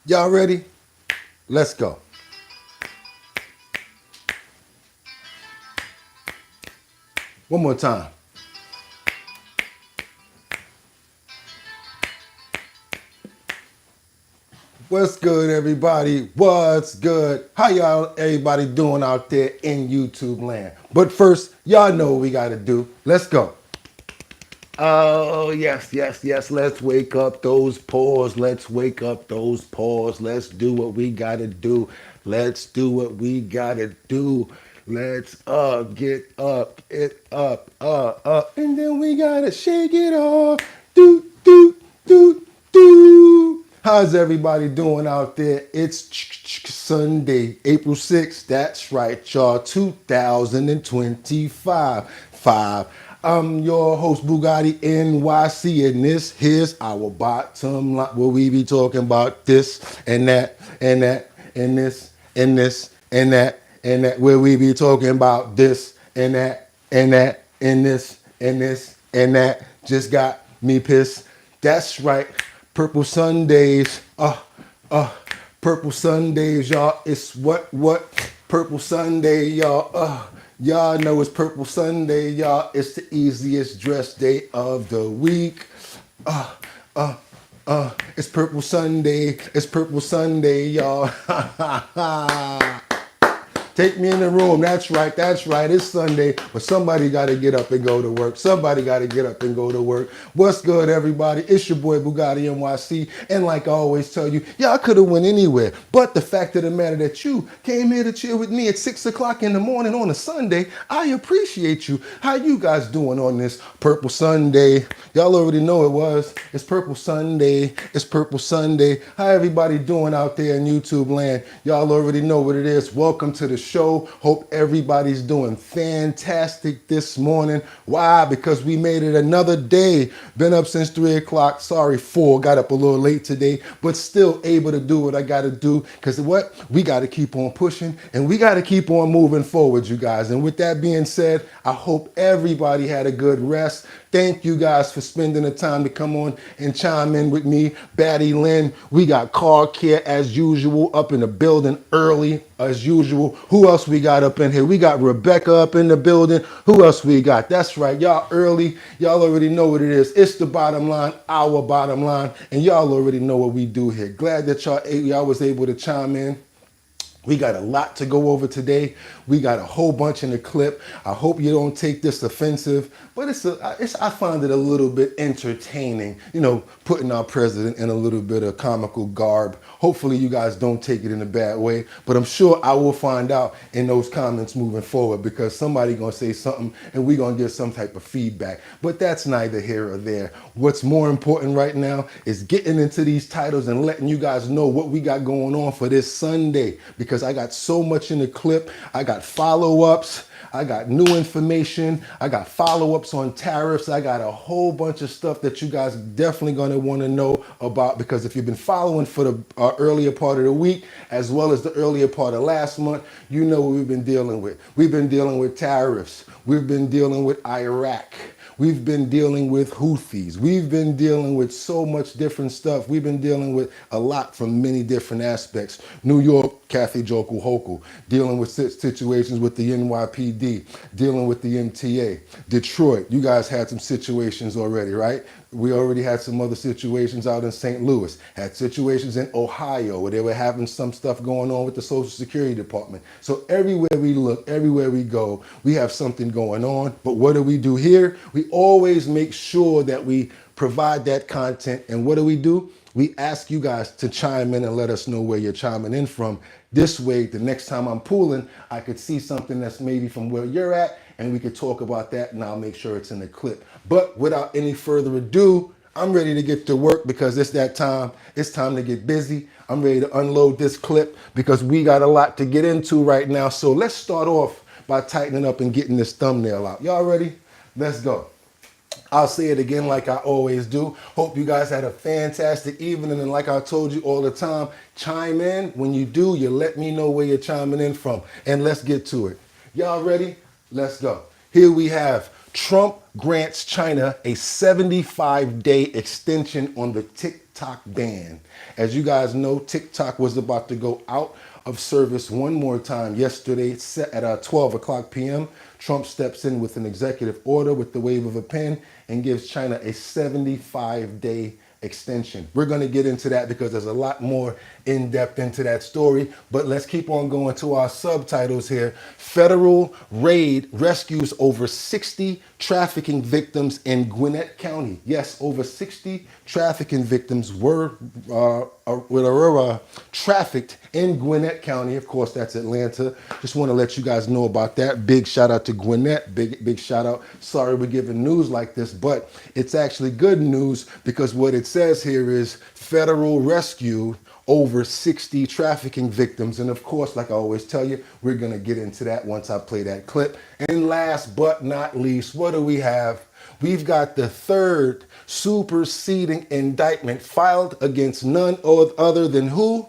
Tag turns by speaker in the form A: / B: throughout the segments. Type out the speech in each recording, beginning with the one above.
A: Y'all ready? Let's go. One more time. What's good, everybody? What's good? How y'all, everybody doing out there in YouTube land? But first, y'all know what we gotta do. Let's go. Oh, yes, yes, yes. Let's wake up those paws. Let's wake up those paws. Let's do what we gotta do. Let's do what we gotta do. Let's get up, it up. And then we gotta shake it off. Do, do, do, do. How's everybody doing out there? It's Sunday, April 6th. That's right, y'all. 2025. I'm your host, Bugatti NYC, and this here's our bottom line where we be talking about this and that and that and this and this and that and that, where we be talking about this and that and that and this and this and that. Just got me pissed. That's right. Purple Sundays. Purple Sundays, y'all. It's what? Purple Sunday, y'all. Y'all know it's Purple Sunday, y'all. It's the easiest dress day of the week. It's Purple Sunday. It's Purple Sunday, y'all. Take me in the room. That's right. That's right. It's Sunday, but somebody got to get up and go to work. Somebody got to get up and go to work. What's good, everybody? It's your boy Bugatti NYC, and like I always tell you, y'all could have went anywhere, but the fact of the matter that you came here to chill with me at 6 o'clock in the morning on a Sunday, I appreciate you. How you guys doing on this Purple Sunday? Y'all already know it was. It's Purple Sunday. It's Purple Sunday. How everybody doing out there in YouTube land? Y'all already know what it is. Welcome to the show. Hope everybody's doing fantastic this morning. Why? Because we made it another day. Been up since 3 o'clock. Sorry, 4. Got up a little late today, but still able to do what I got to do. Because what? We got to keep on pushing and we got to keep on moving forward, you guys. And with that being said, I hope everybody had a good rest. Thank you guys for spending the time to come on and chime in with me. Batty Lynn, we got Car Care as usual up in the building early as usual. Who else we got up in here? We got Rebecca up in the building. Who else we got? That's right, y'all early. Y'all already know what it is. It's the bottom line, our bottom line, and y'all already know what we do here. Glad that y'all was able to chime in. We got a lot to go over today. We got a whole bunch in the clip. I hope you don't take this offensive, but I find it a little bit entertaining, putting our president in a little bit of comical garb. Hopefully you guys don't take it in a bad way, but I'm sure I will find out in those comments moving forward because somebody gonna say something and we gonna get some type of feedback, but that's neither here or there. What's more important right now is getting into these titles and letting you guys know what we got going on for this Sunday, because I got so much in the clip. I got follow-ups. I got new information. I got follow-ups on tariffs. I got a whole bunch of stuff that you guys definitely going to want to know about, because if you've been following for the earlier part of the week, as well as the earlier part of last month, you know what we've been dealing with. We've been dealing with tariffs. We've been dealing with Iraq. We've been dealing with Houthis. We've been dealing with so much different stuff. We've been dealing with a lot from many different aspects. New York, Kathy Jokel Hokel, dealing with situations with the NYPD, dealing with the MTA. Detroit, you guys had some situations already, right? We already had some other situations out in St. Louis, had situations in Ohio where they were having some stuff going on with the Social Security Department. So everywhere we look, everywhere we go, we have something going on. But what do we do here? We always make sure that we provide that content. And what do? We ask you guys to chime in and let us know where you're chiming in from. This way, the next time I'm pulling, I could see something that's maybe from where you're at, and we could talk about that, and I'll make sure it's in the clip. But without any further ado, I'm ready to get to work because it's that time. It's time to get busy. I'm ready to unload this clip because we got a lot to get into right now. So let's start off by tightening up and getting this thumbnail out. Y'all ready? Let's go. I'll say it again like I always do. Hope you guys had a fantastic evening. And like I told you all the time, chime in. When you do, you let me know where you're chiming in from. And let's get to it. Y'all ready? Let's go. Here we have Trump grants China a 75-day extension on the Tik TikTok ban. As you guys know, TikTok was about to go out of service one more time yesterday at 12 o'clock p.m. Trump steps in with an executive order with the wave of a pen and gives China a 75-day extension. We're going to get into that because there's a lot more in depth into that story, but let's keep on going to our subtitles here. Federal raid rescues over 60 trafficking victims in Gwinnett County. Yes, over 60 trafficking victims were trafficked in Gwinnett County. Of course, that's Atlanta. Just want to let you guys know about that. Big shout out to Gwinnett. Big shout out. Sorry we're giving news like this, but it's actually good news because what it says here is federal rescue over 60 trafficking victims. And of course, like I always tell you, we're going to get into that once I play that clip. And last but not least, what do we have? We've got the third superseding indictment filed against none other than who?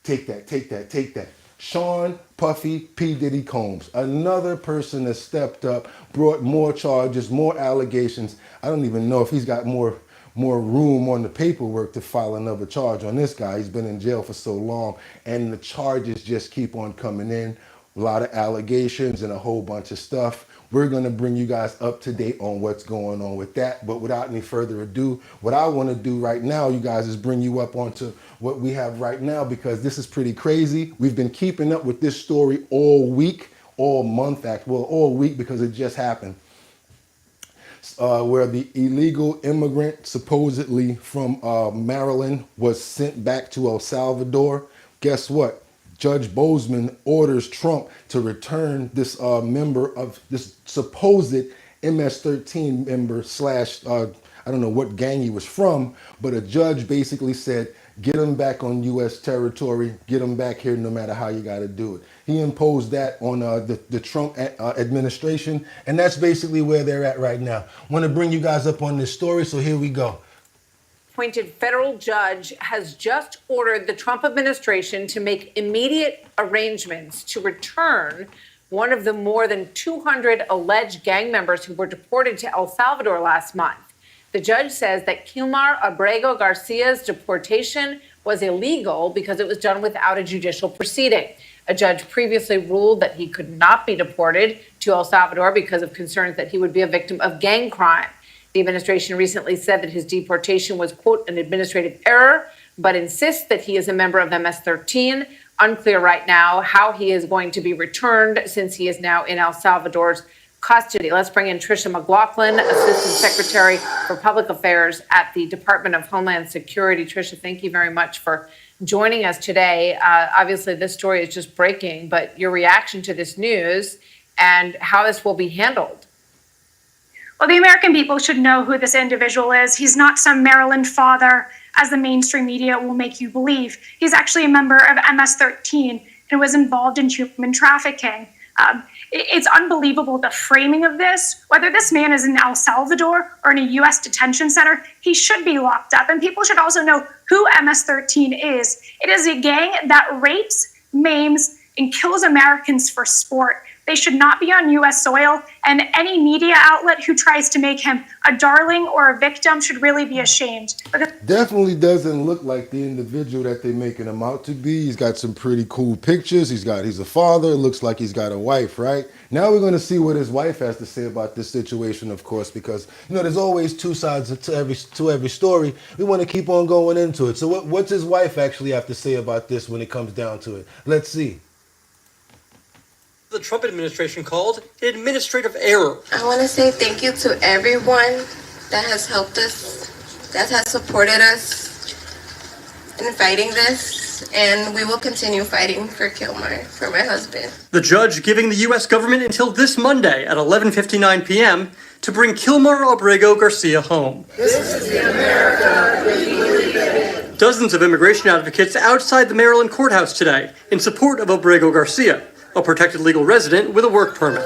A: Take that. Sean Puffy P. Diddy Combs, another person that stepped up, brought more charges, more allegations. I don't even know if he's got more room on the paperwork to file another charge on this guy. He's been in jail for so long, and the charges just keep on coming in. A lot of allegations and a whole bunch of stuff. We're going to bring you guys up to date on what's going on with that. But without any further ado, what I want to do right now, you guys, is bring you up onto what we have right now, because this is pretty crazy. We've been keeping up with this story all week, all month, all week, because it just happened. Where the illegal immigrant supposedly from Maryland was sent back to El Salvador. Guess what? Judge Bozeman orders Trump to return this member of this supposed MS-13 member slash, I don't know what gang he was from, but a judge basically said, get him back on U.S. territory, get him back here no matter how you got to do it. He imposed that on the Trump administration, and that's basically where they're at right now. Want to bring you guys up on this story, so here we go.
B: Appointed federal judge has just ordered the Trump administration to make immediate arrangements to return one of the more than 200 alleged gang members who were deported to El Salvador last month. The judge says that Kilmar Abrego Garcia's deportation was illegal because it was done without a judicial proceeding. A judge previously ruled that he could not be deported to El Salvador because of concerns that he would be a victim of gang crime. The administration recently said that his deportation was, quote, an administrative error, but insists that he is a member of MS-13. Unclear right now how he is going to be returned since he is now in El Salvador's custody. Let's bring in Tricia McLaughlin, Assistant Secretary for Public Affairs at the Department of Homeland Security. Tricia, thank you very much for joining us today. Obviously, this story is just breaking, but your reaction to this news and how this will be handled.
C: Well, the American people should know who this individual is. He's not some Maryland father, as the mainstream media will make you believe. He's actually a member of MS-13 and was involved in human trafficking. It's unbelievable, the framing of this. Whether this man is in El Salvador or in a U.S. detention center, he should be locked up. And people should also know who MS-13 is. It is a gang that rapes, maims, and kills Americans for sport. They should not be on U.S. soil, and any media outlet who tries to make him a darling or a victim should really be ashamed.
A: Definitely doesn't look like the individual that they're making him out to be. He's got some pretty cool pictures. He's a father. It looks like he's got a wife, right? Now we're going to see what his wife has to say about this situation, of course, because, you know, there's always two sides to every story. We want to keep on going into it. So what's his wife actually have to say about this when it comes down to it? Let's see.
D: The Trump administration called an administrative error.
E: I want to say thank you to everyone that has helped us, that has supported us in fighting this, and we will continue fighting for Kilmar, for my husband.
D: The judge giving the U.S. government until this Monday at 11:59 p.m. to bring Kilmar Abrego Garcia home.
E: This is the America we believe in.
D: Dozens of immigration advocates outside the Maryland courthouse today in support of Abrego Garcia, a protected legal resident with a work permit.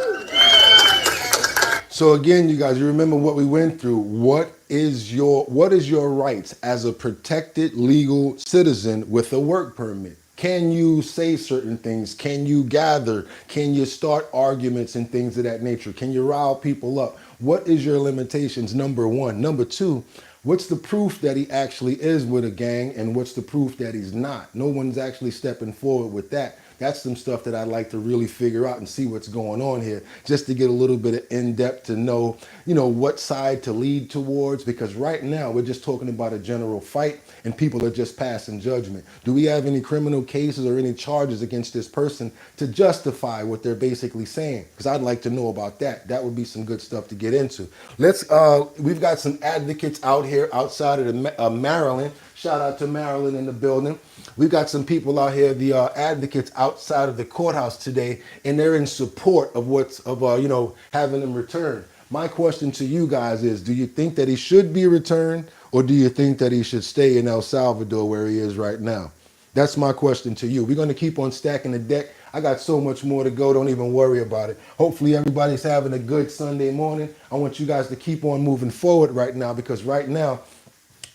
A: So again, you guys, you remember what we went through. What is your rights as a protected legal citizen with a work permit? Can you say certain things? Can you gather? Can you start arguments and things of that nature? Can you rile people up? What is your limitations? Number one. Number two, What's the proof that he actually is with a gang, and what's the proof that he's not? No one's actually stepping forward with that. That's some stuff that I'd like to really figure out and see what's going on here, just to get a little bit of in-depth to know, what side to lead towards, because right now we're just talking about a general fight and people are just passing judgment. Do we have any criminal cases or any charges against this person to justify what they're basically saying? Because I'd like to know about that. That would be some good stuff to get into. We've got some advocates out here outside of Maryland. Shout out to Maryland in the building. We've got some people out here, the advocates outside of the courthouse today, and they're in support of having him returned. My question to you guys is, do you think that he should be returned, or do you think that he should stay in El Salvador where he is right now? That's my question to you. We're going to keep on stacking the deck. I got so much more to go. Don't even worry about it. Hopefully everybody's having a good Sunday morning. I want you guys to keep on moving forward right now, because right now,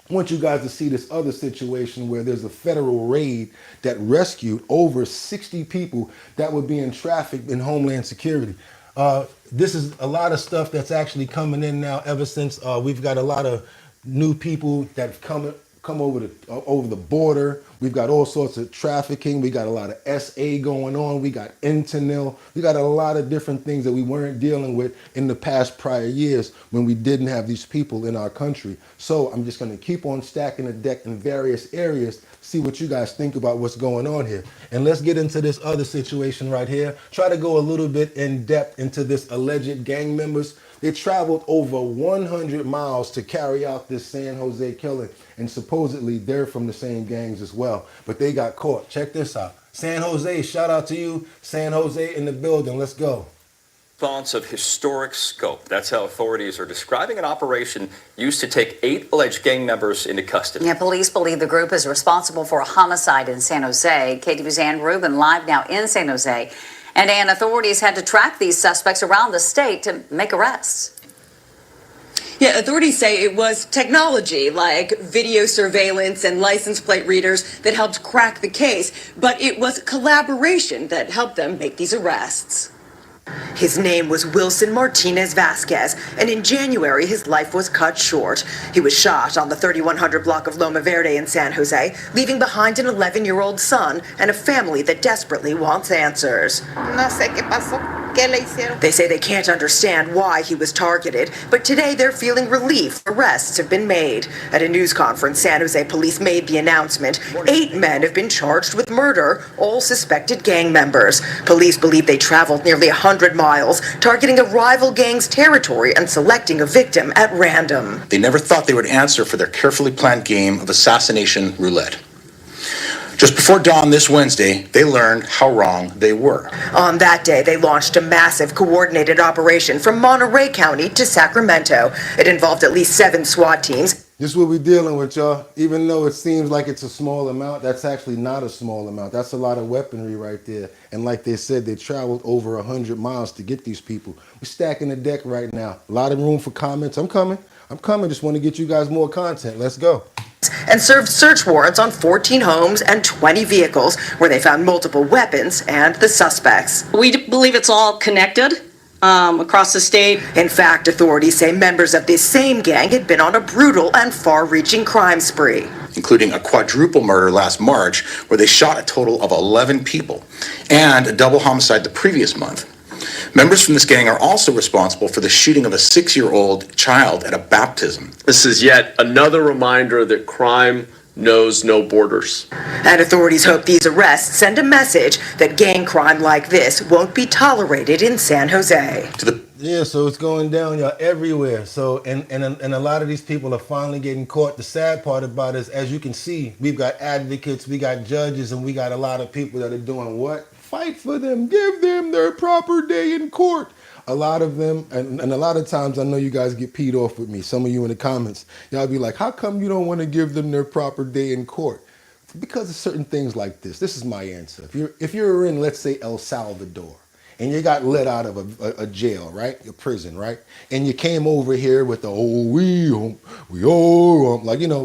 A: I want you guys to see this other situation where there's a federal raid that rescued over 60 people that were being trafficked in Homeland Security. This is a lot of stuff that's actually coming in now ever since we've got a lot of new people that have come over the border. We've got all sorts of trafficking. We got a lot of SA going on. We got Intanil. We got a lot of different things that we weren't dealing with in the past prior years when we didn't have these people in our country. So I'm just going to keep on stacking the deck in various areas, see what you guys think about what's going on here. And let's get into this other situation right here. Try to go a little bit in depth into this alleged gang members. They traveled over 100 miles to carry out this San Jose killing, and supposedly they're from the same gangs as well, but they got caught. Check this out. San Jose, shout out to you. San Jose in the building. Let's go.
F: Response of historic scope. That's how authorities are describing an operation used to take 8 alleged gang members into custody.
G: Yeah, police believe the group is responsible for a homicide in San Jose. KTV's Ann Rubin live now in San Jose. And authorities had to track these suspects around the state to make arrests.
H: Yeah, authorities say it was technology like video surveillance and license plate readers that helped crack the case, but it was collaboration that helped them make these arrests. His name was Wilson Martinez Vasquez, and in January, his life was cut short. He was shot on the 3100 block of Loma Verde in San Jose, leaving behind an 11-year-old son and a family that desperately wants answers.
E: No sé qué pasó. ¿Qué le hicieron?
H: They say they can't understand why he was targeted, but today they're feeling relief. Arrests have been made. At a news conference, San Jose police made the announcement. 8 men have been charged with murder, all suspected gang members. Police believe they traveled nearly 100 miles, targeting a rival gang's territory and selecting a victim at random.
I: They never thought they would answer for their carefully planned game of assassination roulette. Just before dawn this Wednesday, they learned how wrong they were.
H: On that day, they launched a massive coordinated operation from Monterey County to Sacramento. It involved at least 7 SWAT teams.
A: This is what we're dealing with, y'all. Even though it seems like it's a small amount, that's actually not a small amount. That's a lot of weaponry right there. And like they said, they traveled over 100 miles to get these people. We're stacking the deck right now. A lot of room for comments. I'm coming. Just want to get you guys more content. Let's go.
H: And served search warrants on 14 homes and 20 vehicles where they found multiple weapons and the suspects.
J: We believe it's all connected across the state.
H: In fact, authorities say members of this same gang had been on a brutal and far-reaching crime spree,
I: including a quadruple murder last March where they shot a total of 11 people, and a double homicide the previous month. Members from this gang are also responsible for the shooting of a 6-year-old child at a baptism.
K: This is yet another reminder that crime knows no borders.
H: And authorities hope these arrests send a message that gang crime like this won't be tolerated in San Jose.
A: Yeah, so it's going down, y'all, everywhere. So, and a lot of these people are finally getting caught. The sad part about it is, as you can see, we've got advocates, we got judges, and we got a lot of people that are doing what? Fight for them, give them their proper day in court. A lot of them, and a lot of times I know you guys get peed off with me. Some of you in the comments, y'all be like, how come you don't want to give them their proper day in court? Because of certain things like this. This is my answer. If you're in, let's say, El Salvador, and you got let out of a jail, right? A prison, right? And you came over here with the,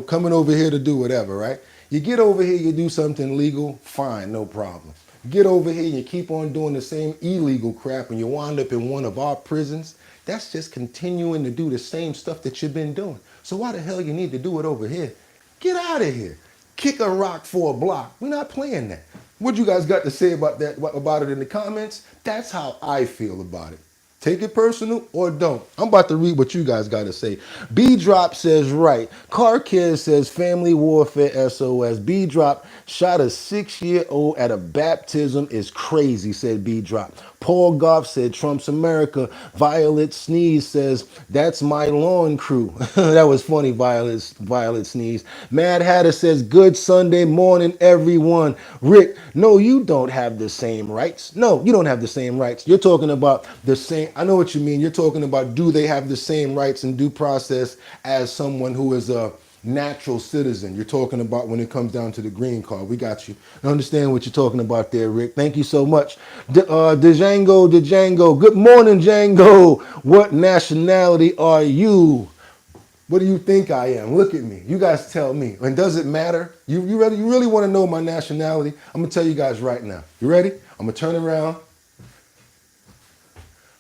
A: coming over here to do whatever, right? You get over here, you do something legal, fine, no problem. Get over here and you keep on doing the same illegal crap and you wind up in one of our prisons, That's just continuing to do the same stuff that you've been doing. So why the hell you need to do it over here? Get out of here. Kick a rock for a block. We're not playing that. What you guys got to say about that, about it in the comments? That's how I feel about it. Take it personal or don't. I'm about to read what you guys got to say. B-Drop says, right. Car Care says, family warfare SOS. B-Drop shot a 6-year-old at a baptism is crazy, said B-Drop. Paul Goff said, Trump's America. Violet Sneeze says, that's my lawn crew. That was funny, Violet Sneeze. Mad Hatter says, good Sunday morning, everyone. Rick, no, you don't have the same rights. No, you don't have the same rights. You're talking about the same, I know what you mean. You're talking about, do they have the same rights and due process as someone who is a natural citizen? You're talking about when it comes down to the green card. We got you. I understand what you're talking about there, Rick. Thank you so much. Django. Good morning, Django. What nationality are you? What do you think I am? Look at me. You guys tell me. And does it matter? You really want to know my nationality? I'm going to tell you guys right now. You ready? I'm going to turn around.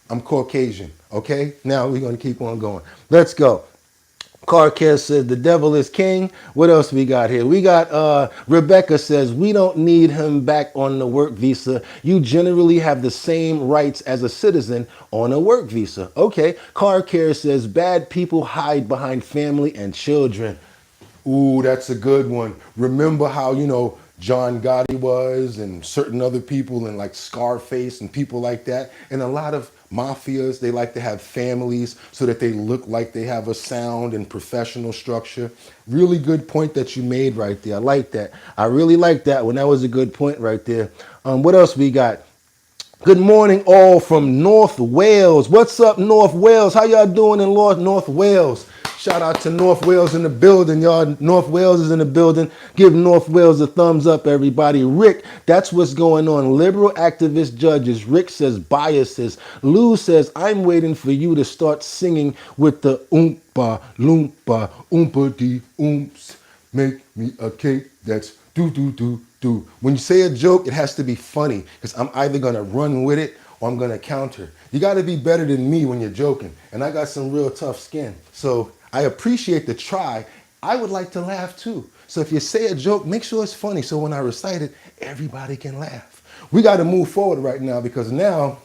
A: I'm Caucasian. Okay? Now we're going to keep on going. Let's go. Carcast says the devil is king. What else we got here? We got Rebecca says we don't need him back on the work visa. You generally have the same rights as a citizen on a work visa. Okay. Car Care says bad people hide behind family and children. Ooh, that's a good one. Remember how, John Gotti was and certain other people and like Scarface and people like that. And a lot of mafias, they like to have families so that they look like they have a sound and professional structure. Really good point that you made right there. I like that. I really like that one. That was a good point right there. What else we got? Good morning all from North Wales. What's up, North Wales? How y'all doing in North Wales? Shout out to North Wales in the building, y'all. North Wales is in the building. Give North Wales a thumbs up, everybody. Rick, that's what's going on. Liberal activist judges. Rick says biases. Lou says, I'm waiting for you to start singing with the oompa, loompa, oompa dee oomps. Make me a cake that's do. When you say a joke, it has to be funny because I'm either going to run with it or I'm going to counter. You got to be better than me when you're joking. And I got some real tough skin. So I appreciate the try. I would like to laugh too. So if you say a joke, make sure it's funny. So when I recite it, everybody can laugh. We got to move forward right now because now,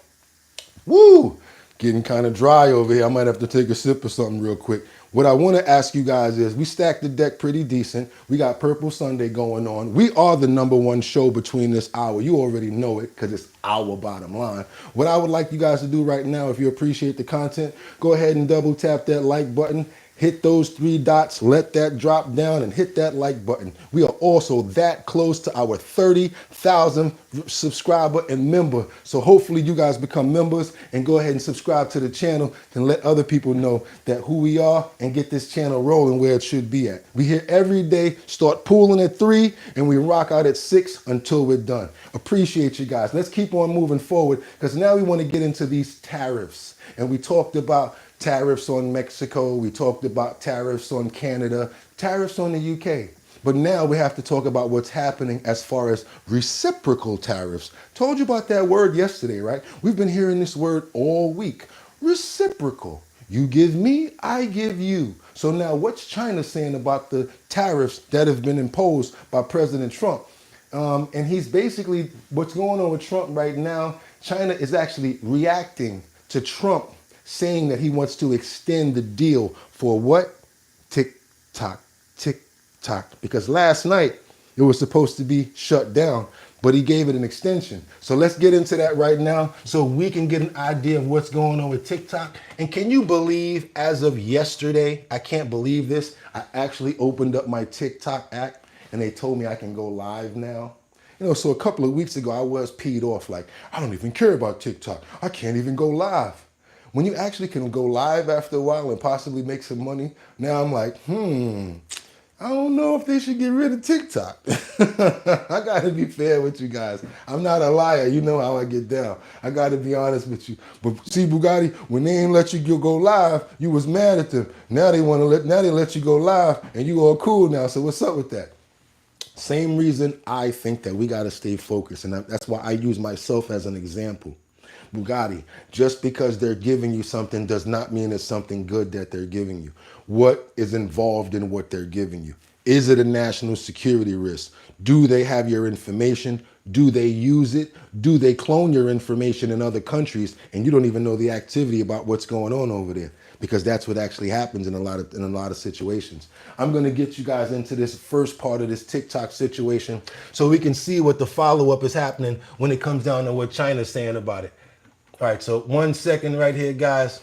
A: getting kind of dry over here. I might have to take a sip of something real quick. What I want to ask you guys is, we stacked the deck pretty decent. We got Purple Sunday going on. We are the #1 show between this hour. You already know it because it's our bottom line. What I would like you guys to do right now, if you appreciate the content, go ahead and double tap that like button. Hit those 3 dots, let that drop down and hit that like button. We are also that close to our 30,000 subscriber and member. So hopefully you guys become members and go ahead and subscribe to the channel and let other people know that who we are and get this channel rolling where it should be at. We here every day, start pooling at 3 and we rock out at 6 until we're done. Appreciate you guys. Let's keep on moving forward because now we want to get into these tariffs. And we talked about tariffs on Mexico, we talked about tariffs on Canada, tariffs on the UK. But now we have to talk about what's happening as far as reciprocal tariffs. Told you about that word yesterday, right? We've been hearing this word all week. Reciprocal. You give me, I give you. So now what's China saying about the tariffs that have been imposed by President Trump? And he's basically, what's going on with Trump right now, China is actually reacting to Trump saying that he wants to extend the deal for what? Tik Tok. Because last night it was supposed to be shut down, but he gave it an extension. So let's get into that right now so we can get an idea of what's going on with TikTok. And can you believe as of yesterday, I can't believe this, I actually opened up my TikTok app and they told me I can go live now. So a couple of weeks ago I was peed off like, I don't even care about TikTok. I can't even go live. When you actually can go live after a while and possibly make some money, now I'm like, I don't know if they should get rid of TikTok. I got to be fair with you guys. I'm not a liar. You know how I get down. I got to be honest with you. But see, Bugatti, when they ain't let you go live, you was mad at them. Now they let you go live and you all cool now. So what's up with that? Same reason I think that we got to stay focused. And that's why I use myself as an example. Bugatti. Just because they're giving you something does not mean it's something good that they're giving you. What is involved in what they're giving you? Is it a national security risk? Do they have your information? Do they use it? Do they clone your information in other countries and you don't even know the activity about what's going on over there? Because that's what actually happens in a lot of situations. I'm going to get you guys into this first part of this TikTok situation so we can see what the follow-up is happening when it comes down to what China's saying about it. All right, so 1 second right here, guys.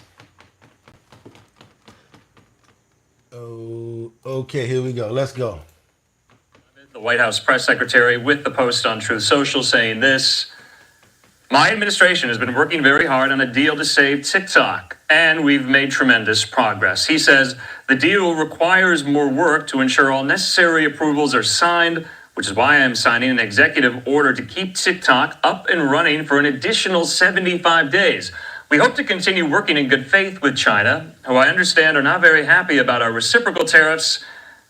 A: Oh, okay, here we go. Let's go.
L: The White House press secretary with the post on Truth Social saying this: my administration has been working very hard on a deal to save TikTok, and we've made tremendous progress. He says the deal requires more work to ensure all necessary approvals are signed, which is why I'm signing an executive order to keep TikTok up and running for an additional 75 days. We hope to continue working in good faith with China, who I understand are not very happy about our reciprocal tariffs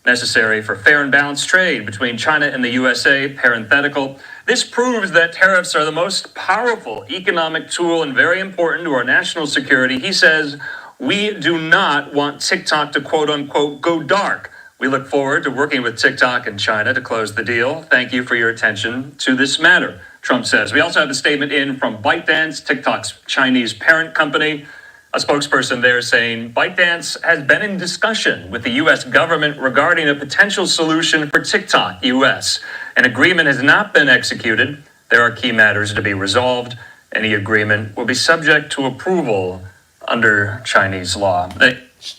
L: necessary for fair and balanced trade between China and the USA, parenthetical. This proves that tariffs are the most powerful economic tool and very important to our national security. He says, we do not want TikTok to quote unquote go dark. We look forward to working with TikTok and China to close the deal. Thank you for your attention to this matter, Trump says. We also have a statement in from ByteDance, TikTok's Chinese parent company. A spokesperson there saying ByteDance has been in discussion with the U.S. government regarding a potential solution for TikTok US. An agreement has not been executed. There are key matters to be resolved. Any agreement will be subject to approval under Chinese law.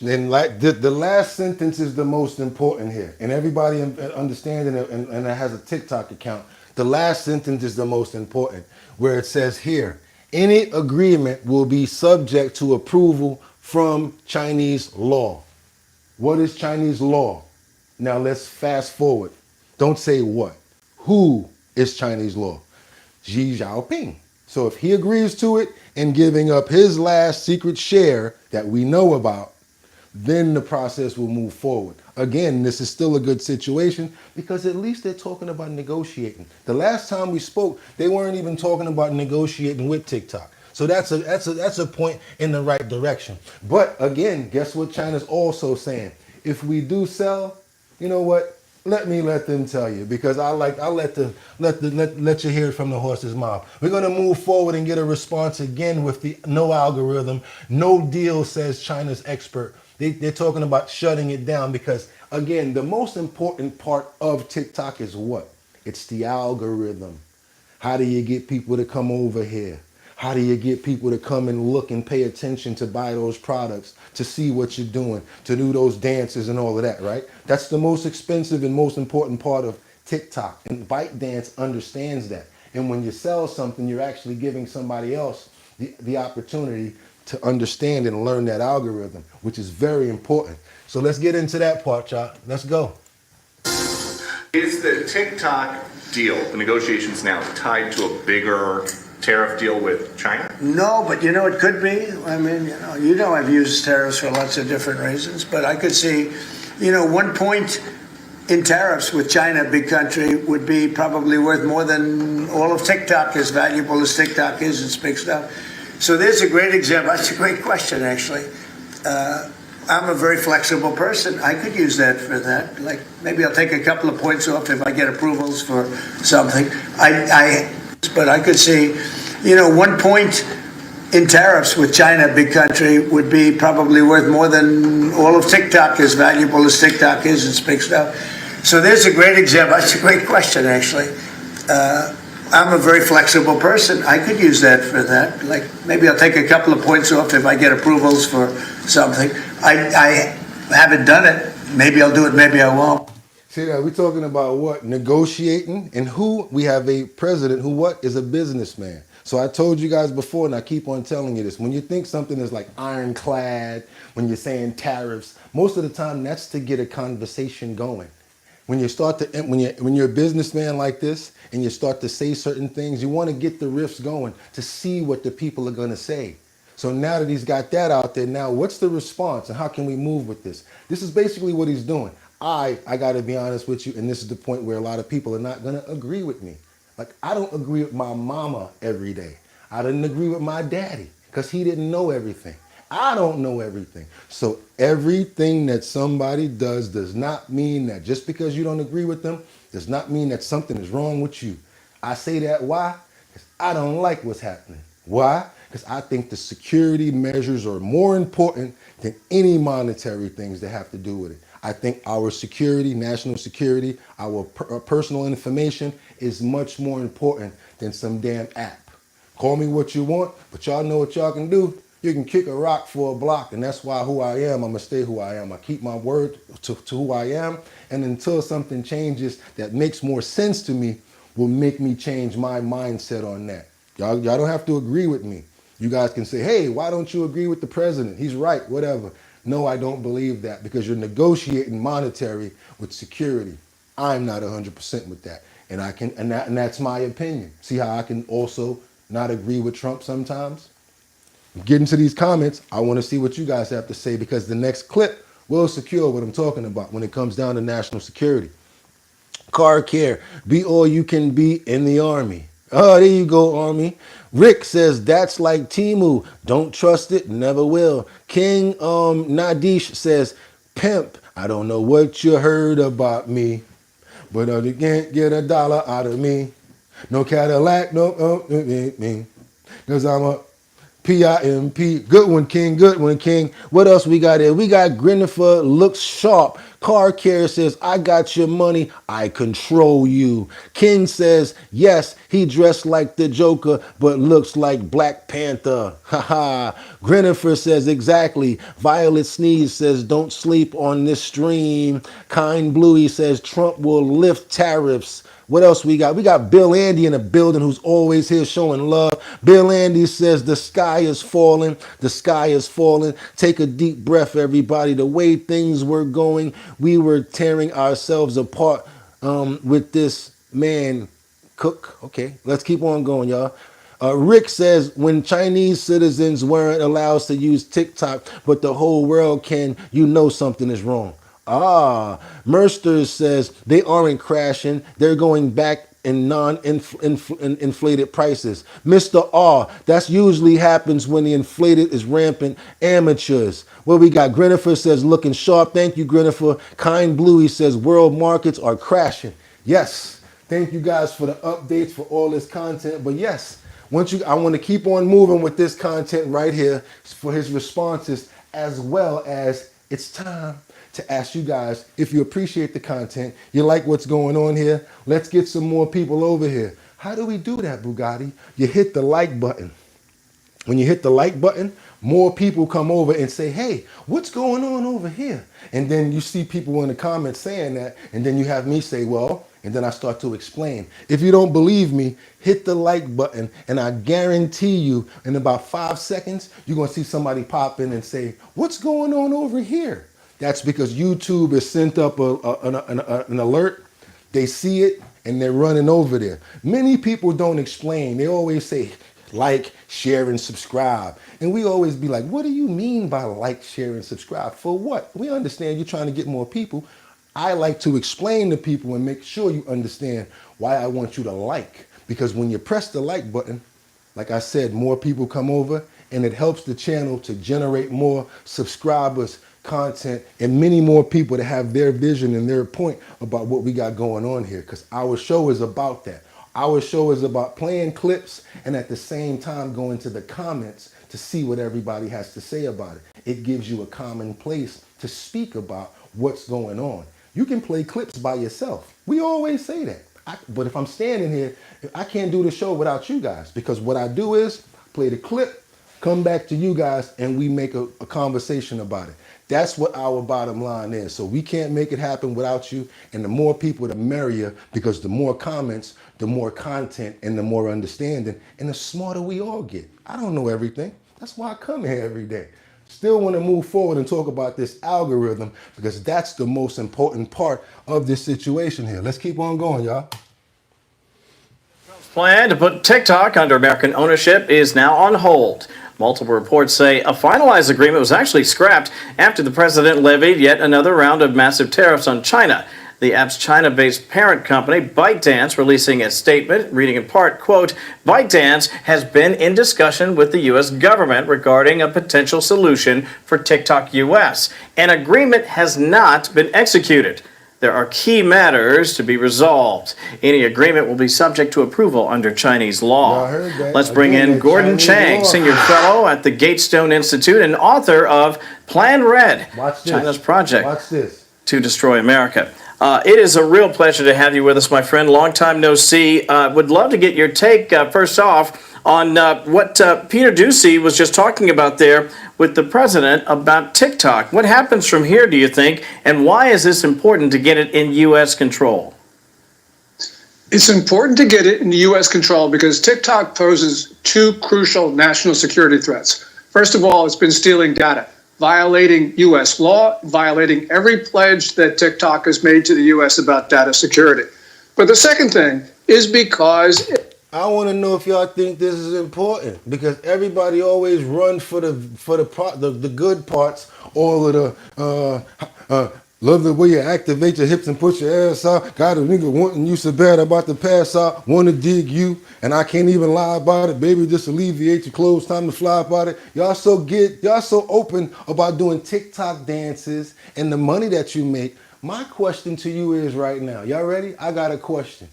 A: Then, like the last sentence is the most important here, and everybody understanding it and has a TikTok account. The last sentence is the most important, where it says here, any agreement will be subject to approval from Chinese law. What is Chinese law? Now let's fast forward. Don't say what. Who is Chinese law? Xi Jinping. So if he agrees to it and giving up his last secret share that we know about, then the process will move forward. Again, this is still a good situation because at least they're talking about negotiating. The last time we spoke, they weren't even talking about negotiating with TikTok. So that's a point in the right direction. But again, guess what China's also saying? If we do sell, you know what? Let them tell you, because I'll let you hear it from the horse's mouth. We're gonna move forward and get a response again with the no algorithm, no deal, says China's expert. They're talking about shutting it down because, again, the most important part of TikTok is what? It's the algorithm. How do you get people to come over here? How do you get people to come and look and pay attention to buy those products, to see what you're doing, to do those dances and all of that, right? That's the most expensive and most important part of TikTok. And ByteDance understands that. And when you sell something, you're actually giving somebody else the opportunity to understand and learn that algorithm, which is very important. So let's get into that part, y'all. Let's go.
M: Is the TikTok deal, the negotiations now, tied to a bigger tariff deal with China?
N: No, but it could be. I mean, I've used tariffs for lots of different reasons, but I could see, 1 point in tariffs with China, big country, would be probably worth more than all of TikTok, as valuable as TikTok is. It's big stuff. So there's a great example. That's a great question, actually. I'm a very flexible person. I could use that for that. Like, maybe I'll take a couple of points off if I get approvals for something. But I could see, 1 point in tariffs with China, big country, would be probably worth more than all of TikTok, as valuable as TikTok is. It's big stuff. So there's a great example. That's a great question, actually. I'm a very flexible person. I could use that for that. Like, maybe I'll take a couple of points off if I get approvals for something. I haven't done it. Maybe I'll do it, maybe I won't.
A: See that? We're talking about what? Negotiating, and who? We have a president who is a businessman. So I told you guys before, and I keep on telling you this, when you think something is like ironclad, when you're saying tariffs, most of the time that's to get a conversation going. When you're a businessman like this and you start to say certain things, you want to get the riffs going to see what the people are going to say. So now that he's got that out there, now what's the response and how can we move with this? This is basically what he's doing. I got to be honest with you, and this is the point where a lot of people are not going to agree with me. Like, I don't agree with my mama every day. I didn't agree with my daddy because he didn't know everything. I don't know everything. So everything that somebody does not mean that just because you don't agree with them does not mean that something is wrong with you. I say that why? Because I don't like what's happening. Why? Because I think the security measures are more important than any monetary things that have to do with it. I think our security, national security, our personal information is much more important than some damn app. Call me what you want, but y'all know what y'all can do. You can kick a rock for a block, and that's why who I am, I'm gonna stay who I am. I keep my word to who I am, and until something changes that makes more sense to me, will make me change my mindset on that. Y'all don't have to agree with me. You guys can say, hey, why don't you agree with the president? He's right, whatever. No, I don't believe that because you're negotiating monetary with security. I'm not 100% with that. And I can, and that's my opinion. See how I can also not agree with Trump sometimes? Get into these comments. I want to see what you guys have to say because the next clip will secure what I'm talking about when it comes down to national security. Car care, be all you can be in the Army. Oh, there you go, Army. Rick says, that's like Timu. Don't trust it, never will. King Nadish says, pimp, I don't know what you heard about me, but you can't get a dollar out of me. No Cadillac, no, me. Because I'm a PIMP. Good one, King. Good one, King. What else we got here? We got Grinnifer looks sharp. Car Care says, I got your money. I control you. King says, yes, he dressed like the Joker, but looks like Black Panther. Haha. Grinnifer says, exactly. Violet Sneeze says, don't sleep on this stream. Kind Bluey says, Trump will lift tariffs. What else we got? We got Bill Andy in the building who's always here showing love. Bill Andy says the sky is falling. The sky is falling. Take a deep breath, everybody. The way things were going, we were tearing ourselves apart with this man, Cook. Okay, let's keep on going, y'all. Rick says, when Chinese citizens weren't allowed to use TikTok, but the whole world can, you know something is wrong. Ah, Merster says they aren't crashing. They're going back in non-inflated prices. Mr. R, that's usually happens when the inflated is rampant. Amateurs. Well, we got Grinnifer says looking sharp. Thank you, Grinnifer. Kind Bluey says world markets are crashing. Yes. Thank you guys for the updates for all this content. But yes, I want to keep on moving with this content right here for his responses, as well as it's time to ask you guys if you appreciate the content, you like what's going on here. Let's get some more people over here. How do we do that, Bugatti? You hit the like button. When you hit the like button, more people come over and say, hey, what's going on over here? And then you see people in the comments saying that, and then you have me say, well, and then I start to explain. If you don't believe me, hit the like button, and I guarantee you in about 5 seconds, you're going to see somebody pop in and say, what's going on over here? That's because YouTube has sent up an alert. They see it, and they're running over there. Many people don't explain. They always say, like, share, and subscribe. And we always be like, what do you mean by like, share, and subscribe? For what? We understand you're trying to get more people. I like to explain to people and make sure you understand why I want you to like. Because when you press the like button, like I said, more people come over, and it helps the channel to generate more subscribers, content, and many more people to have their vision and their point about what we got going on here. Because our show is about that. Our show is about playing clips and at the same time going to the comments to see what everybody has to say about it. It gives you a common place to speak about what's going on. You can play clips by yourself. We always say that. But if I'm standing here, I can't do the show without you guys, because what I do is play the clip, come back to you guys, and we make a conversation about it. That's what our bottom line is. So we can't make it happen without you. And the more people, the merrier, because the more comments, the more content, and the more understanding, and the smarter we all get. I don't know everything. That's why I come here every day. Still want to move forward and talk about this algorithm, because that's the most important part of this situation here. Let's keep on going, y'all.
O: Plan to put TikTok under American ownership is now on hold. Multiple reports say a finalized agreement was actually scrapped after the president levied yet another round of massive tariffs on China. The app's China-based parent company, ByteDance, releasing a statement reading in part, quote, ByteDance has been in discussion with the U.S. government regarding a potential solution for TikTok US. An agreement has not been executed. There are key matters to be resolved. Any agreement will be subject to approval under Chinese law. Let's bring in Gordon Chang, senior fellow at the Gatestone Institute and author of Plan Red, China's project to destroy America. It is a real pleasure to have you with us, my friend. Long time no see. Would love to get your take, first off, on what Peter Doocy was just talking about there with the president about TikTok. What happens from here, do you think, and why is this important to get it in U.S. control?
P: It's important to get it in U.S. control because TikTok poses two crucial national security threats. First of all, it's been stealing data, violating U.S. law, violating every pledge that TikTok has made to the U.S. about data security. But the second thing is because
A: I want to know if y'all think this is important, because everybody always run for the good parts, all of the love the way you activate your hips and push your ass out. Got a nigga wanting you so bad about to pass out, want to dig you, and I can't even lie about it. Baby, just alleviate your clothes, time to fly about it. Y'all so open about doing TikTok dances and the money that you make. My question to you is right now, y'all ready? I got a question.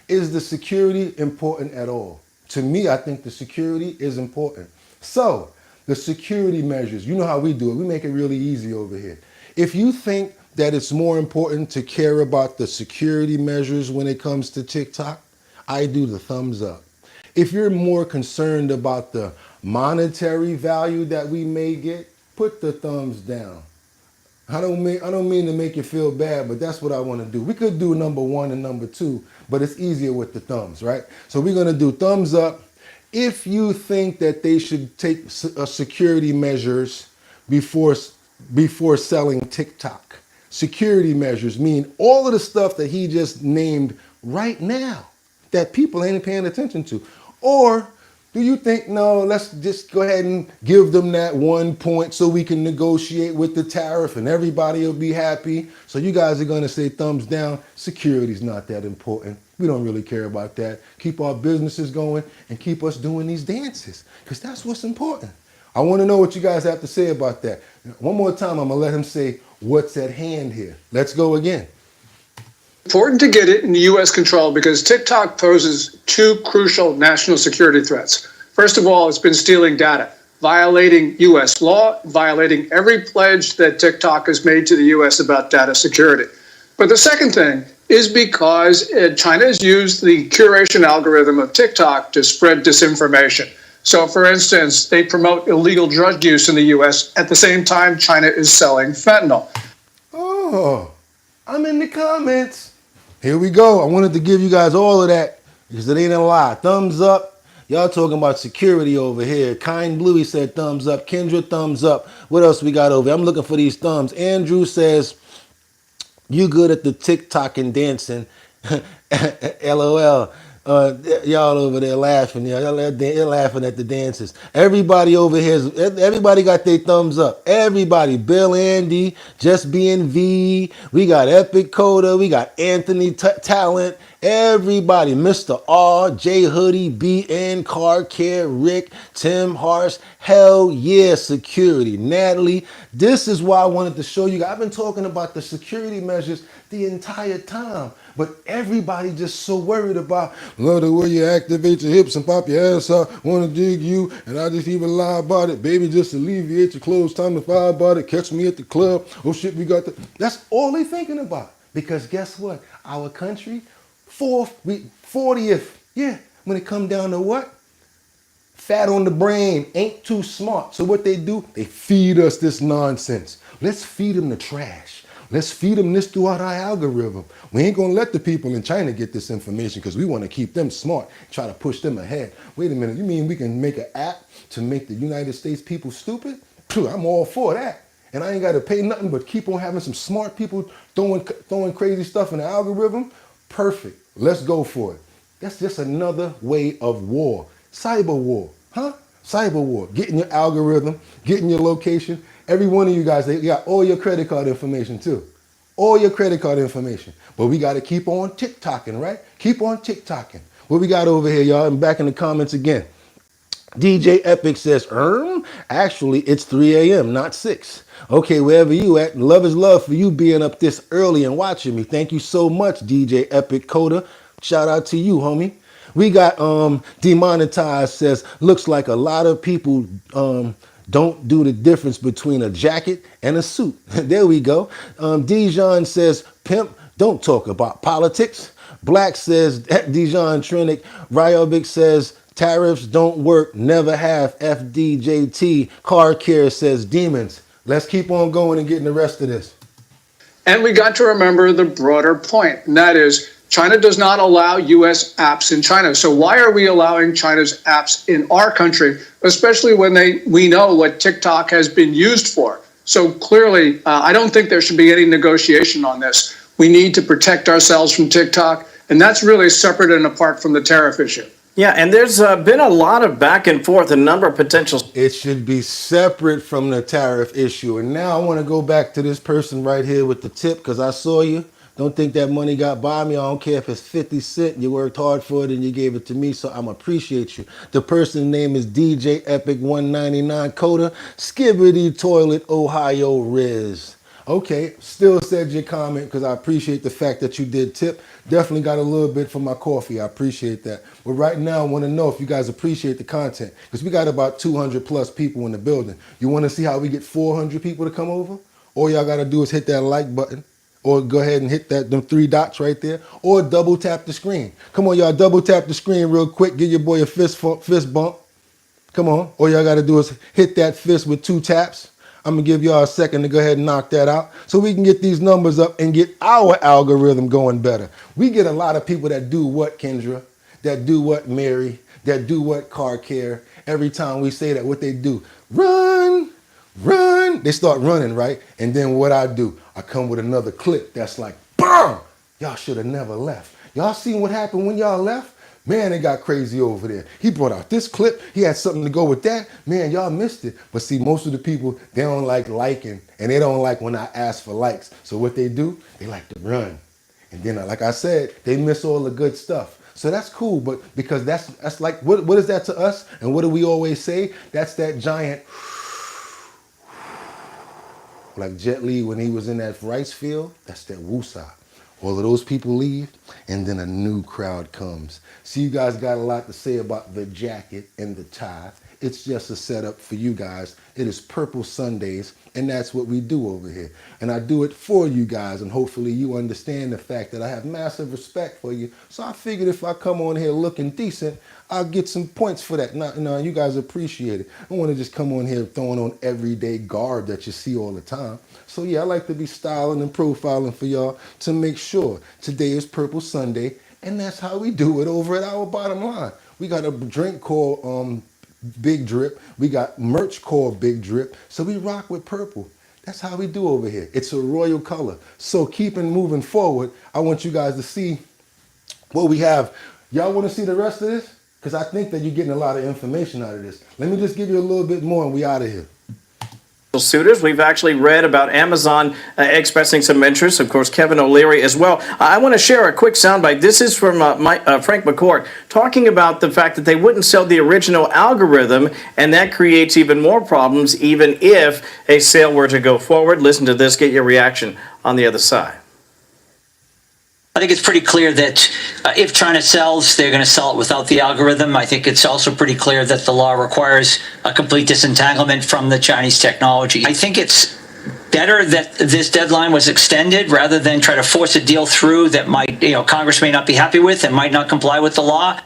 A: Is the security important at all? To me, I think the security is important. So, the security measures, you know how we do it. We make it really easy over here. If you think that it's more important to care about the security measures when it comes to TikTok, I do the thumbs up. If you're more concerned about the monetary value that we may get, put the thumbs down. I don't mean to make you feel bad, but that's what I want to do. We could do number 1 and number 2, but it's easier with the thumbs, right? So we're going to do thumbs up if you think that they should take security measures before selling TikTok. Security measures mean all of the stuff that he just named right now that people ain't paying attention to. Or do you think, no, let's just go ahead and give them that 1 point so we can negotiate with the tariff and everybody will be happy? So you guys are going to say thumbs down. Security's not that important. We don't really care about that. Keep our businesses going and keep us doing these dances, because that's what's important. I want to know what you guys have to say about that. One more time, I'm going to let him say what's at hand here. Let's go again.
P: Important to get it in U.S. control because TikTok poses two crucial national security threats. First of all, it's been stealing data, violating U.S. law, violating every pledge that TikTok has made to the U.S. about data security. But the second thing is because China has used the curation algorithm of TikTok to spread disinformation. So, for instance, they promote illegal drug use in the U.S. at the same time China is selling fentanyl.
A: Oh, I'm in the comments. Here we go. I wanted to give you guys all of that because it ain't a lie. Thumbs up. Y'all talking about security over here. Kind Blue, he said thumbs up. Kendra, thumbs up. What else we got over here? I'm looking for these thumbs. Andrew says, you good at the TikTok and dancing. LOL. Y'all over there laughing. Y'all laughing at the dances. Everybody over here, everybody got their thumbs up. Everybody. Bill Andy, Just Being V. We got Epic Coda. We got Anthony Talent. Everybody. Mr. R, J Hoodie, BN, Car Care, Rick, Tim Harsh. Hell yeah, security. Natalie, this is why I wanted to show you. I've been talking about the security measures the entire time. But everybody just so worried about, love the way you activate your hips and pop your ass out, want to dig you, and I just even lie about it. Baby, just alleviate your clothes, time to fly about it, catch me at the club. Oh shit, we got the... That's all they thinking about. Because guess what? Our country, 40th. Yeah, when it come down to what? Fat on the brain, ain't too smart. So what they do, they feed us this nonsense. Let's feed them the trash. Let's feed them this throughout our algorithm. We ain't gonna let the people in China get this information because we want to keep them smart, try to push them ahead. Wait a minute, you mean we can make an app to make the United States people stupid? I'm all for that. And I ain't got to pay nothing but keep on having some smart people throwing crazy stuff in the algorithm? Perfect. Let's go for it. That's just another way of war. Cyber war, huh? Cyber war. Getting your algorithm, getting your location. Every one of you guys, they got all your credit card information too. all your credit card information. But we got to keep on TikToking, right? Keep on TikToking. What we got over here, y'all? I'm back in the comments again. DJ Epic says, actually, it's 3 a.m., not 6. Okay, wherever you at, love is love for you being up this early and watching me. Thank you so much, DJ Epic Coda. Shout out to you, homie. We got Demonetized says, looks like a lot of people don't do the difference between a jacket and a suit. There we go. Dijon says, pimp, don't talk about politics. Black says, Dijon Trinick. Ryobic says, tariffs don't work, never have. FDJT. Car Care says, demons. Let's keep on going and getting the rest of this.
P: And we got to remember the broader point, and that is China does not allow U.S. apps in China. So why are we allowing China's apps in our country, especially when we know what TikTok has been used for? So clearly, I don't think there should be any negotiation on this. We need to protect ourselves from TikTok, and that's really separate and apart from the tariff issue.
O: Yeah, and there's been a lot of back and forth, a number of potential.
A: It should be separate from the tariff issue. And now I want to go back to this person right here with the tip, because I saw you. Don't think that money got by me. I don't care if it's 50 cents. You worked hard for it and you gave it to me, so I'm appreciate you. The person's name is DJ Epic 199 Coda, Skibbity Toilet, Ohio Riz. Okay, still said your comment because I appreciate the fact that you did tip. Definitely got a little bit for my coffee. I appreciate that. But right now, I want to know if you guys appreciate the content because we got about 200 plus people in the building. You want to see how we get 400 people to come over? All y'all got to do is hit that like button or go ahead and hit them 3 dots right there or double tap the screen. Come on, y'all, double tap the screen real quick. Give your boy a fist bump. Come on. All y'all got to do is hit that fist with 2 taps. I'm going to give y'all a second to go ahead and knock that out so we can get these numbers up and get our algorithm going better. We get a lot of people that do what, Kendra? That do what, Mary? That do what, Car Care? Every time we say that, what they do? Run, run. They start running, right? And then what I do? I come with another clip that's like, BAM! Y'all should have never left. Y'all seen what happened when y'all left? Man, it got crazy over there. He brought out this clip. He had something to go with that. Man, y'all missed it. But see, most of the people, they don't like liking, and they don't like when I ask for likes. So what they do, they like to run. And then, like I said, they miss all the good stuff. So that's cool, but because that's like, what is that to us? And what do we always say? That's that giant, like Jet Li when he was in that rice field, that's that woosah. All of those people leave, and then a new crowd comes. So you guys got a lot to say about the jacket and the tie. It's just a setup for you guys. It is Purple Sundays, and that's what we do over here. And I do it for you guys, and hopefully you understand the fact that I have massive respect for you. So I figured if I come on here looking decent, I'll get some points for that. Now, you guys appreciate it. I don't want to just come on here throwing on everyday garb that you see all the time. So yeah, I like to be styling and profiling for y'all to make sure today is Purple Sunday, and that's how we do it over at our bottom line. We got a drink called Big Drip. We got merch called Big Drip. So we rock with purple. That's how we do over here. It's a royal color. So keeping moving forward, I want you guys to see what we have. Y'all want to see the rest of this? Because I think that you're getting a lot of information out of this. Let me just give you a little bit more and we out of here.
O: Suitors. We've actually read about Amazon expressing some interest. Of course, Kevin O'Leary as well. I want to share a quick soundbite. This is from Frank McCourt talking about the fact that they wouldn't sell the original algorithm, and that creates even more problems even if a sale were to go forward. Listen to this. Get your reaction on the other side.
Q: I think it's pretty clear that if China sells, they're going to sell it without the algorithm. I think it's also pretty clear that the law requires a complete disentanglement from the Chinese technology. I think it's better that this deadline was extended rather than try to force a deal through that might, Congress may not be happy with and might not comply with the law.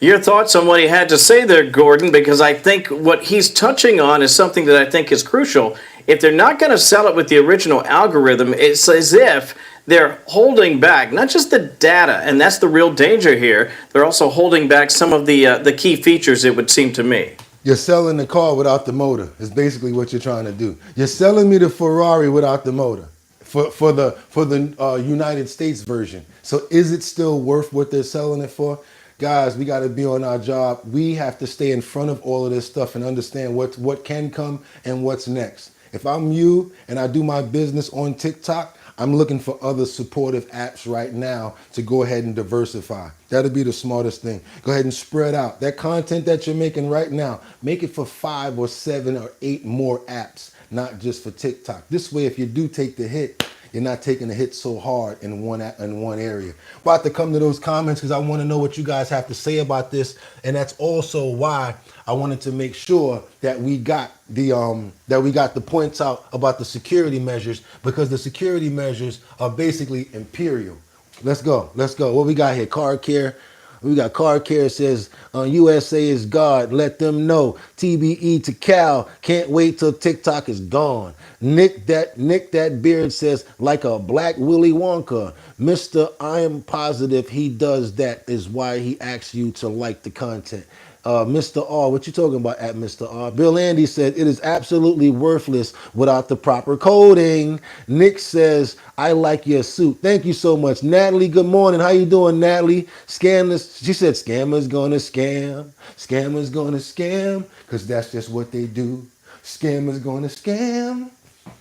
O: Your thoughts on what he had to say there, Gordon, because I think what he's touching on is something that I think is crucial. If they're not going to sell it with the original algorithm, it's as if they're holding back not just the data, and that's the real danger here. They're also holding back some of the key features, it would seem to me.
A: You're selling the car without the motor is basically what you're trying to do. You're selling me the Ferrari without the motor for the United States version. So is it still worth what they're selling it for? Guys, we got to be on our job. We have to stay in front of all of this stuff and understand what can come and what's next. If I'm you and I do my business on TikTok, I'm looking for other supportive apps right now to go ahead and diversify. That'll be the smartest thing. Go ahead and spread out. That content that you're making right now, make it for 5 or 7 or 8 more apps, not just for TikTok. This way, if you do take the hit, you're not taking the hit so hard in one area. About to come to those comments because I want to know what you guys have to say about this, and that's also why I wanted to make sure that we got the points out about the security measures, because the security measures are basically imperial. Let's go. What we got here? Car care. We got car care says USA is God. Let them know. TBE to Cal. Can't wait till TikTok is gone. Nick that beard says like a black Willy Wonka. Mr. I am positive he does that is why he asks you to like the content. Mr. R, what you talking about at Mr. R? Bill Andy said it is absolutely worthless without the proper coding. Nick says, I like your suit. Thank you so much. Natalie, good morning. How you doing, Natalie? Scammers, she said scammers gonna scam. Scammers gonna scam. Because that's just what they do. Scammers gonna scam.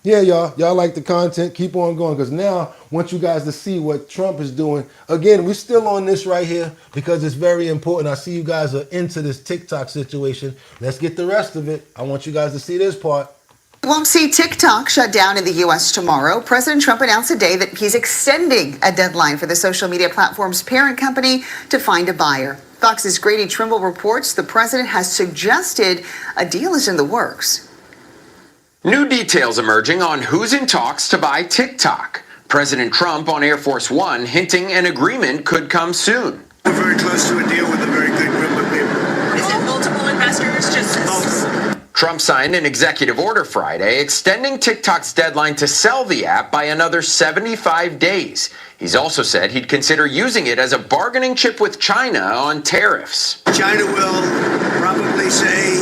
A: Yeah, y'all like the content. Keep on going, because now I want you guys to see what Trump is doing. Again, we're still on this right here because it's very important. I see you guys are into this TikTok situation. Let's get the rest of it. I want you guys to see this part.
R: We won't see TikTok shut down in the U.S. tomorrow. President Trump announced today that he's extending a deadline for the social media platform's parent company to find a buyer. Fox's Grady Trimble reports the president has suggested a deal is in the works.
S: New details emerging on who's in talks to buy TikTok. President Trump on Air Force One hinting an agreement could come soon.
N: We're very close to a deal with a very good group of people.
H: Is it multiple investors? Just
N: Multiple.
S: Trump signed an executive order Friday extending TikTok's deadline to sell the app by another 75 days. He's also said he'd consider using it as a bargaining chip with China on tariffs.
N: China will probably say,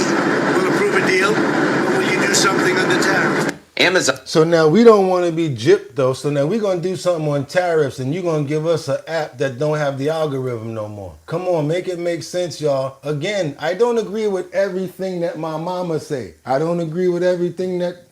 N: we'll approve a deal, but will you do something on the tariff?
S: Amazon.
A: So now we don't want to be gypped though. So now we're going to do something on tariffs and you're going to give us an app that don't have the algorithm no more. Come on, make it make sense, y'all. Again, I don't agree with everything that my mama say. I don't agree with everything that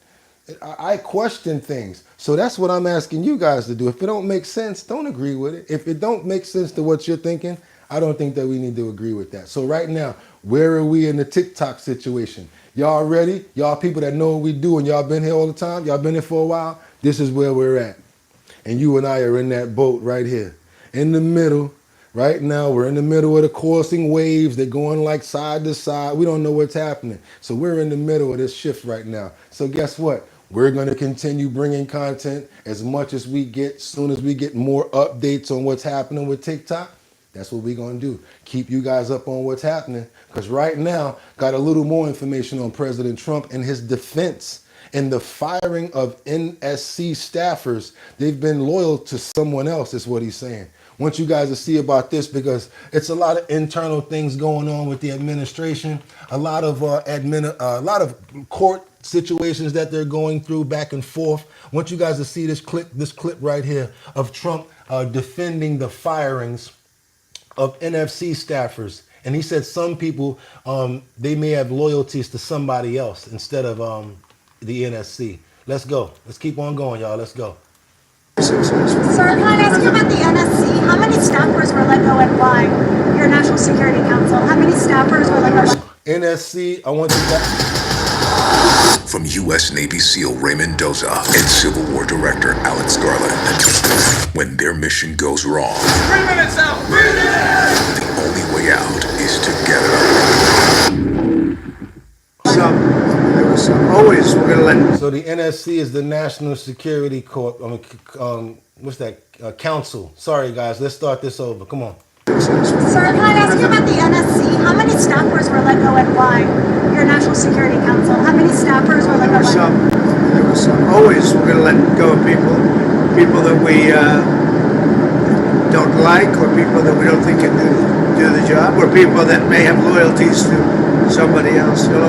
A: I question things. So that's what I'm asking you guys to do. If it don't make sense, don't agree with it. If it don't make sense to what you're thinking, I don't think that we need to agree with that. So right now, where are we in the TikTok situation? Y'all ready? Y'all people that know what we do and y'all been here all the time, y'all been here for a while, this is where we're at. And you and I are in that boat right here. In the middle, right now, we're in the middle of the coursing waves. They're going like side to side. We don't know what's happening. So we're in the middle of this shift right now. So guess what? We're going to continue bringing content as much as we get. As soon as we get more updates on what's happening with TikTok, that's what we're going to do. Keep you guys up on what's happening. Because right now, got a little more information on President Trump and his defense and the firing of NSC staffers. They've been loyal to someone else, is what he's saying. I want you guys to see about this because it's a lot of internal things going on with the administration. A lot of court situations that they're going through back and forth. I want you guys to see this clip right here of Trump defending the firings of NFC staffers. And he said some people, they may have loyalties to somebody else instead of the NSC. Let's go. Let's keep on going, y'all. Let's go.
R: Sir, can I ask you about the NSC? How many staffers were let go and why? Your National Security Council. How many staffers were let go?
A: NSC, I want you back.
T: From U.S. Navy SEAL Raymond Doza and Civil War Director Alex Garland. When their mission goes wrong,
U: 3 minutes out!
T: The only way out is together.
N: Always we're gonna let.
A: So the NSC is the National Security Corp. What's that? Council. Sorry, guys. Let's start this over. Come on.
R: Sir, can I ask you about the NSC? How many staffers were let go and why? Your National Security Council. How many staffers were let go?
N: There were some. Always we're gonna let go of people that we don't like, or people that we don't think can do the job, or people that may have loyalties to somebody else. You'll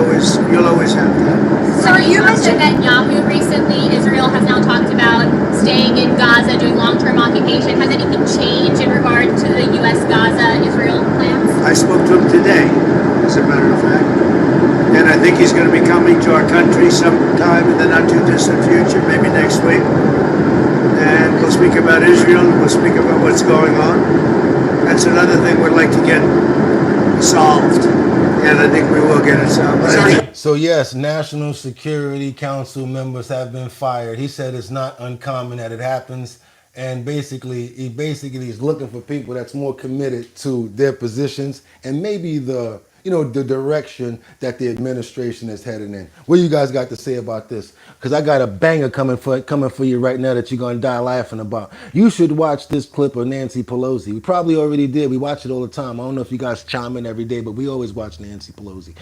N: always have that.
V: So you mentioned Netanyahu recently. Israel has now talked about staying in Gaza, doing long-term occupation. Has anything changed in regard to the U.S. Gaza-Israel plans?
N: I spoke to him today, as a matter of fact. And I think he's going to be coming to our country sometime in the not-too-distant future, maybe next week. And speak about Israel. We'll speak about what's going on. That's another thing we'd like to get solved, and I think we will get it solved.
A: So yes, National Security Council members have been fired. He said it's not uncommon that it happens, and basically he's looking for people that's more committed to their positions and maybe the direction that the administration is heading in. What do you guys got to say about this? Because I got a banger coming for you right now that you're gonna die laughing about. You should watch this clip of Nancy Pelosi. We probably already did. We watch it all the time. I don't know if you guys chime in every day, but we always watch Nancy Pelosi.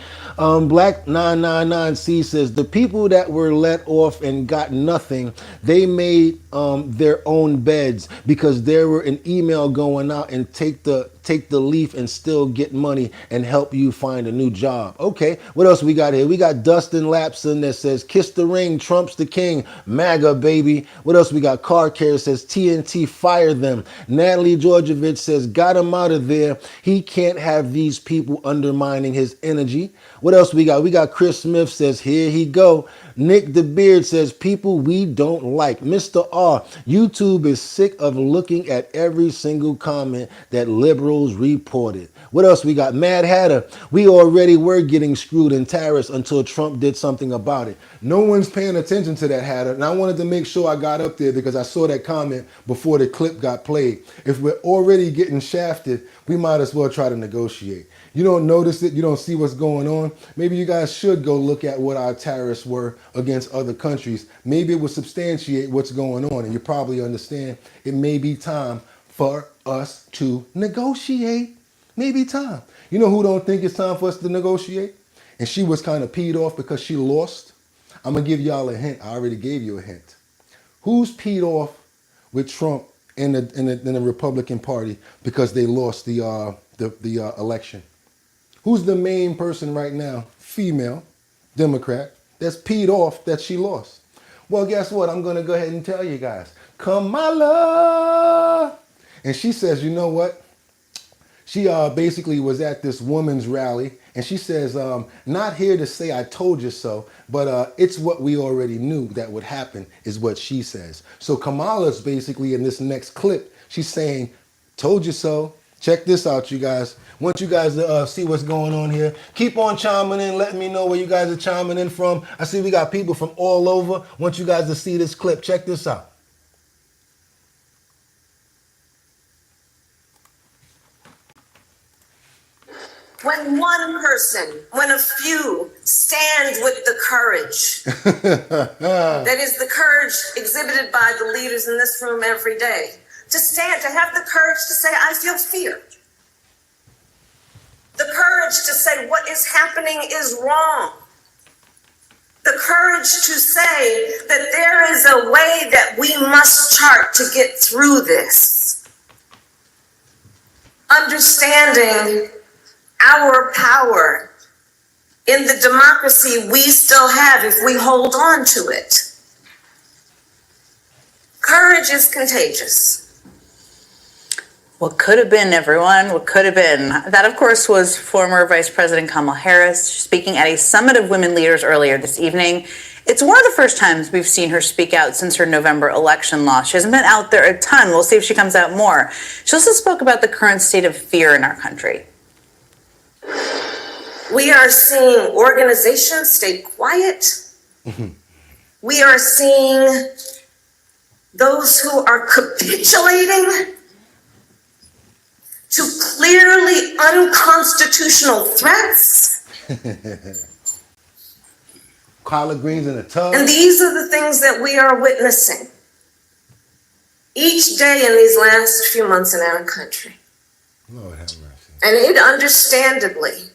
A: Black 999C says the people that were let off and got nothing, they made their own beds because there were an email going out and take the leaf and still get money and help you find a new job. Okay, what else we got here? We got Dustin Lapson that says kiss the ring, Trump's the king, MAGA baby. What else we got? Car Care says TNT, fire them. Natalie Georgievich says got him out of there. He can't have these people undermining his energy. What else we got? We got Chris Smith says here he go. Nick the Beard says people we don't like. Mr. R, YouTube is sick of looking at every single comment that liberals reported. What else we got? Mad Hatter, we already were getting screwed in tariffs until Trump did something about it. No one's paying attention to that, Hatter, and I wanted to make sure I got up there because I saw that comment before the clip got played. If we're already getting shafted, we might as well try to negotiate. You don't notice it, you don't see what's going on. Maybe you guys should go look at what our tariffs were against other countries. Maybe it will substantiate what's going on, and you probably understand it may be time for us to negotiate. Maybe time. You know who don't think it's time for us to negotiate? And she was kind of peed off because she lost. I'm gonna give y'all a hint. I already gave you a hint. Who's peed off with Trump and the Republican Party because they lost the election? Who's the main person right now, female, Democrat, that's peed off that she lost? Well, guess what? I'm going to go ahead and tell you guys. Kamala! And she says, you know what? She basically was at this woman's rally, and she says, not here to say I told you so, but it's what we already knew that would happen, is what she says. So Kamala's basically in this next clip, she's saying, told you so. Check this out, you guys. Want you guys to see what's going on here. Keep on chiming in, letting me know where you guys are chiming in from. I see we got people from all over. Want you guys to see this clip. Check this out.
B: When one person, when a few stand with the courage, that is the courage exhibited by the leaders in this room every day, to stand, to have the courage to say, I feel fear. The courage to say what is happening is wrong. The courage to say that there is a way that we must chart to get through this. Understanding our power in the democracy we still have if we hold on to it. Courage is contagious.
U: What could have been, everyone? What could have been? That, of course, was former Vice President Kamala Harris speaking at a summit of women leaders earlier this evening. It's one of the first times we've seen her speak out since her November election loss. She hasn't been out there a ton. We'll see if she comes out more. She also spoke about the current state of fear in our country.
B: We are seeing organizations stay quiet. We are seeing those who are capitulating to clearly unconstitutional threats.
A: Collard greens in a tub.
B: And these are the things that we are witnessing each day in these last few months in our country.
A: Lord have mercy.
B: And it understandably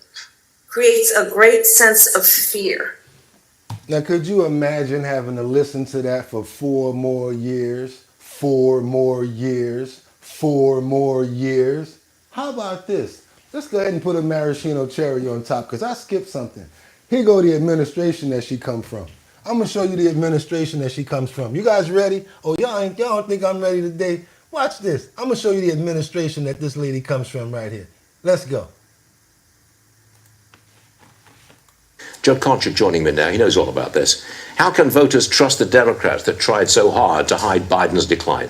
B: creates a great sense of fear.
A: Now, could you imagine having to listen to that for 4 more years? 4 more years? 4 more years? How about this? Let's go ahead and put a maraschino cherry on top because I skipped something. Here go the administration that she come from. I'm going to show you the administration that she comes from. You guys ready? Oh, y'all don't think I'm ready today? Watch this. I'm going to show you the administration that this lady comes from right here. Let's go.
W: Joe Concha joining me now. He knows all about this. How can voters trust the Democrats that tried so hard to hide Biden's decline?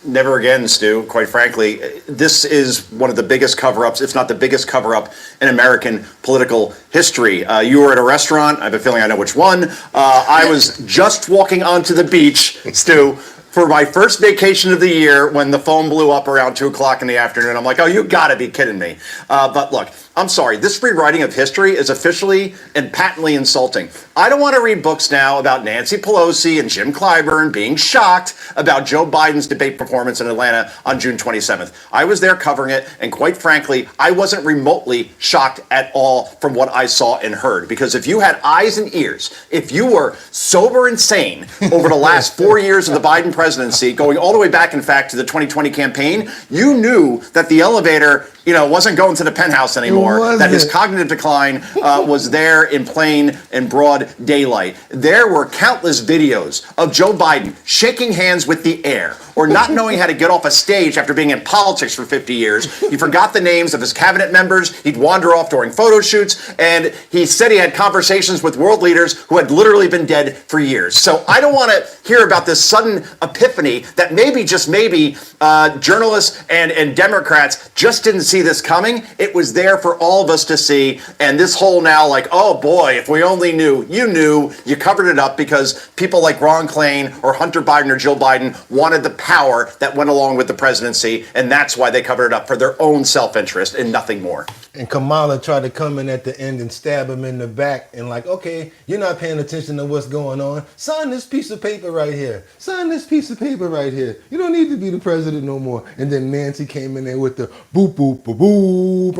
C: Never again, Stu, quite frankly. This is one of the biggest cover-ups, if not the biggest cover-up in American political history. You were at a restaurant. I have a feeling I know which one. I was just walking onto the beach, Stu, for my first vacation of the year when the phone blew up around 2 o'clock in the afternoon. I'm like, oh, you gotta be kidding me. But look, I'm sorry, this rewriting of history is officially and patently insulting. I don't want to read books now about Nancy Pelosi and Jim Clyburn being shocked about Joe Biden's debate performance in Atlanta on June 27th. I was there covering it, and quite frankly, I wasn't remotely shocked at all from what I saw and heard. Because if you had eyes and ears, if you were sober and sane over the last 4 years of the Biden presidency, going all the way back, in fact, to the 2020 campaign, you knew that the elevator, wasn't going to the penthouse anymore, that his cognitive decline was there in plain and broad daylight. There were countless videos of Joe Biden shaking hands with the air or not knowing how to get off a stage after being in politics for 50 years. He forgot the names of his cabinet members. He'd wander off during photo shoots, and he said he had conversations with world leaders who had literally been dead for years. So I don't want to hear about this sudden epiphany that maybe, just maybe, journalists and Democrats just didn't see this coming. It was there for all of us to see, and this whole now like, oh boy, if we only knew. You knew, you covered it up because people like Ron Klain or Hunter Biden or Jill Biden wanted the power that went along with the presidency, and that's why they covered it up, for their own self-interest and nothing more.
A: And Kamala tried to come in at the end and stab him in the back and like, okay, you're not paying attention to what's going on. Sign this piece of paper right here. Sign this piece of paper right here. You don't need to be the president no more. And then Nancy came in there with the boop, boop, boop, boop,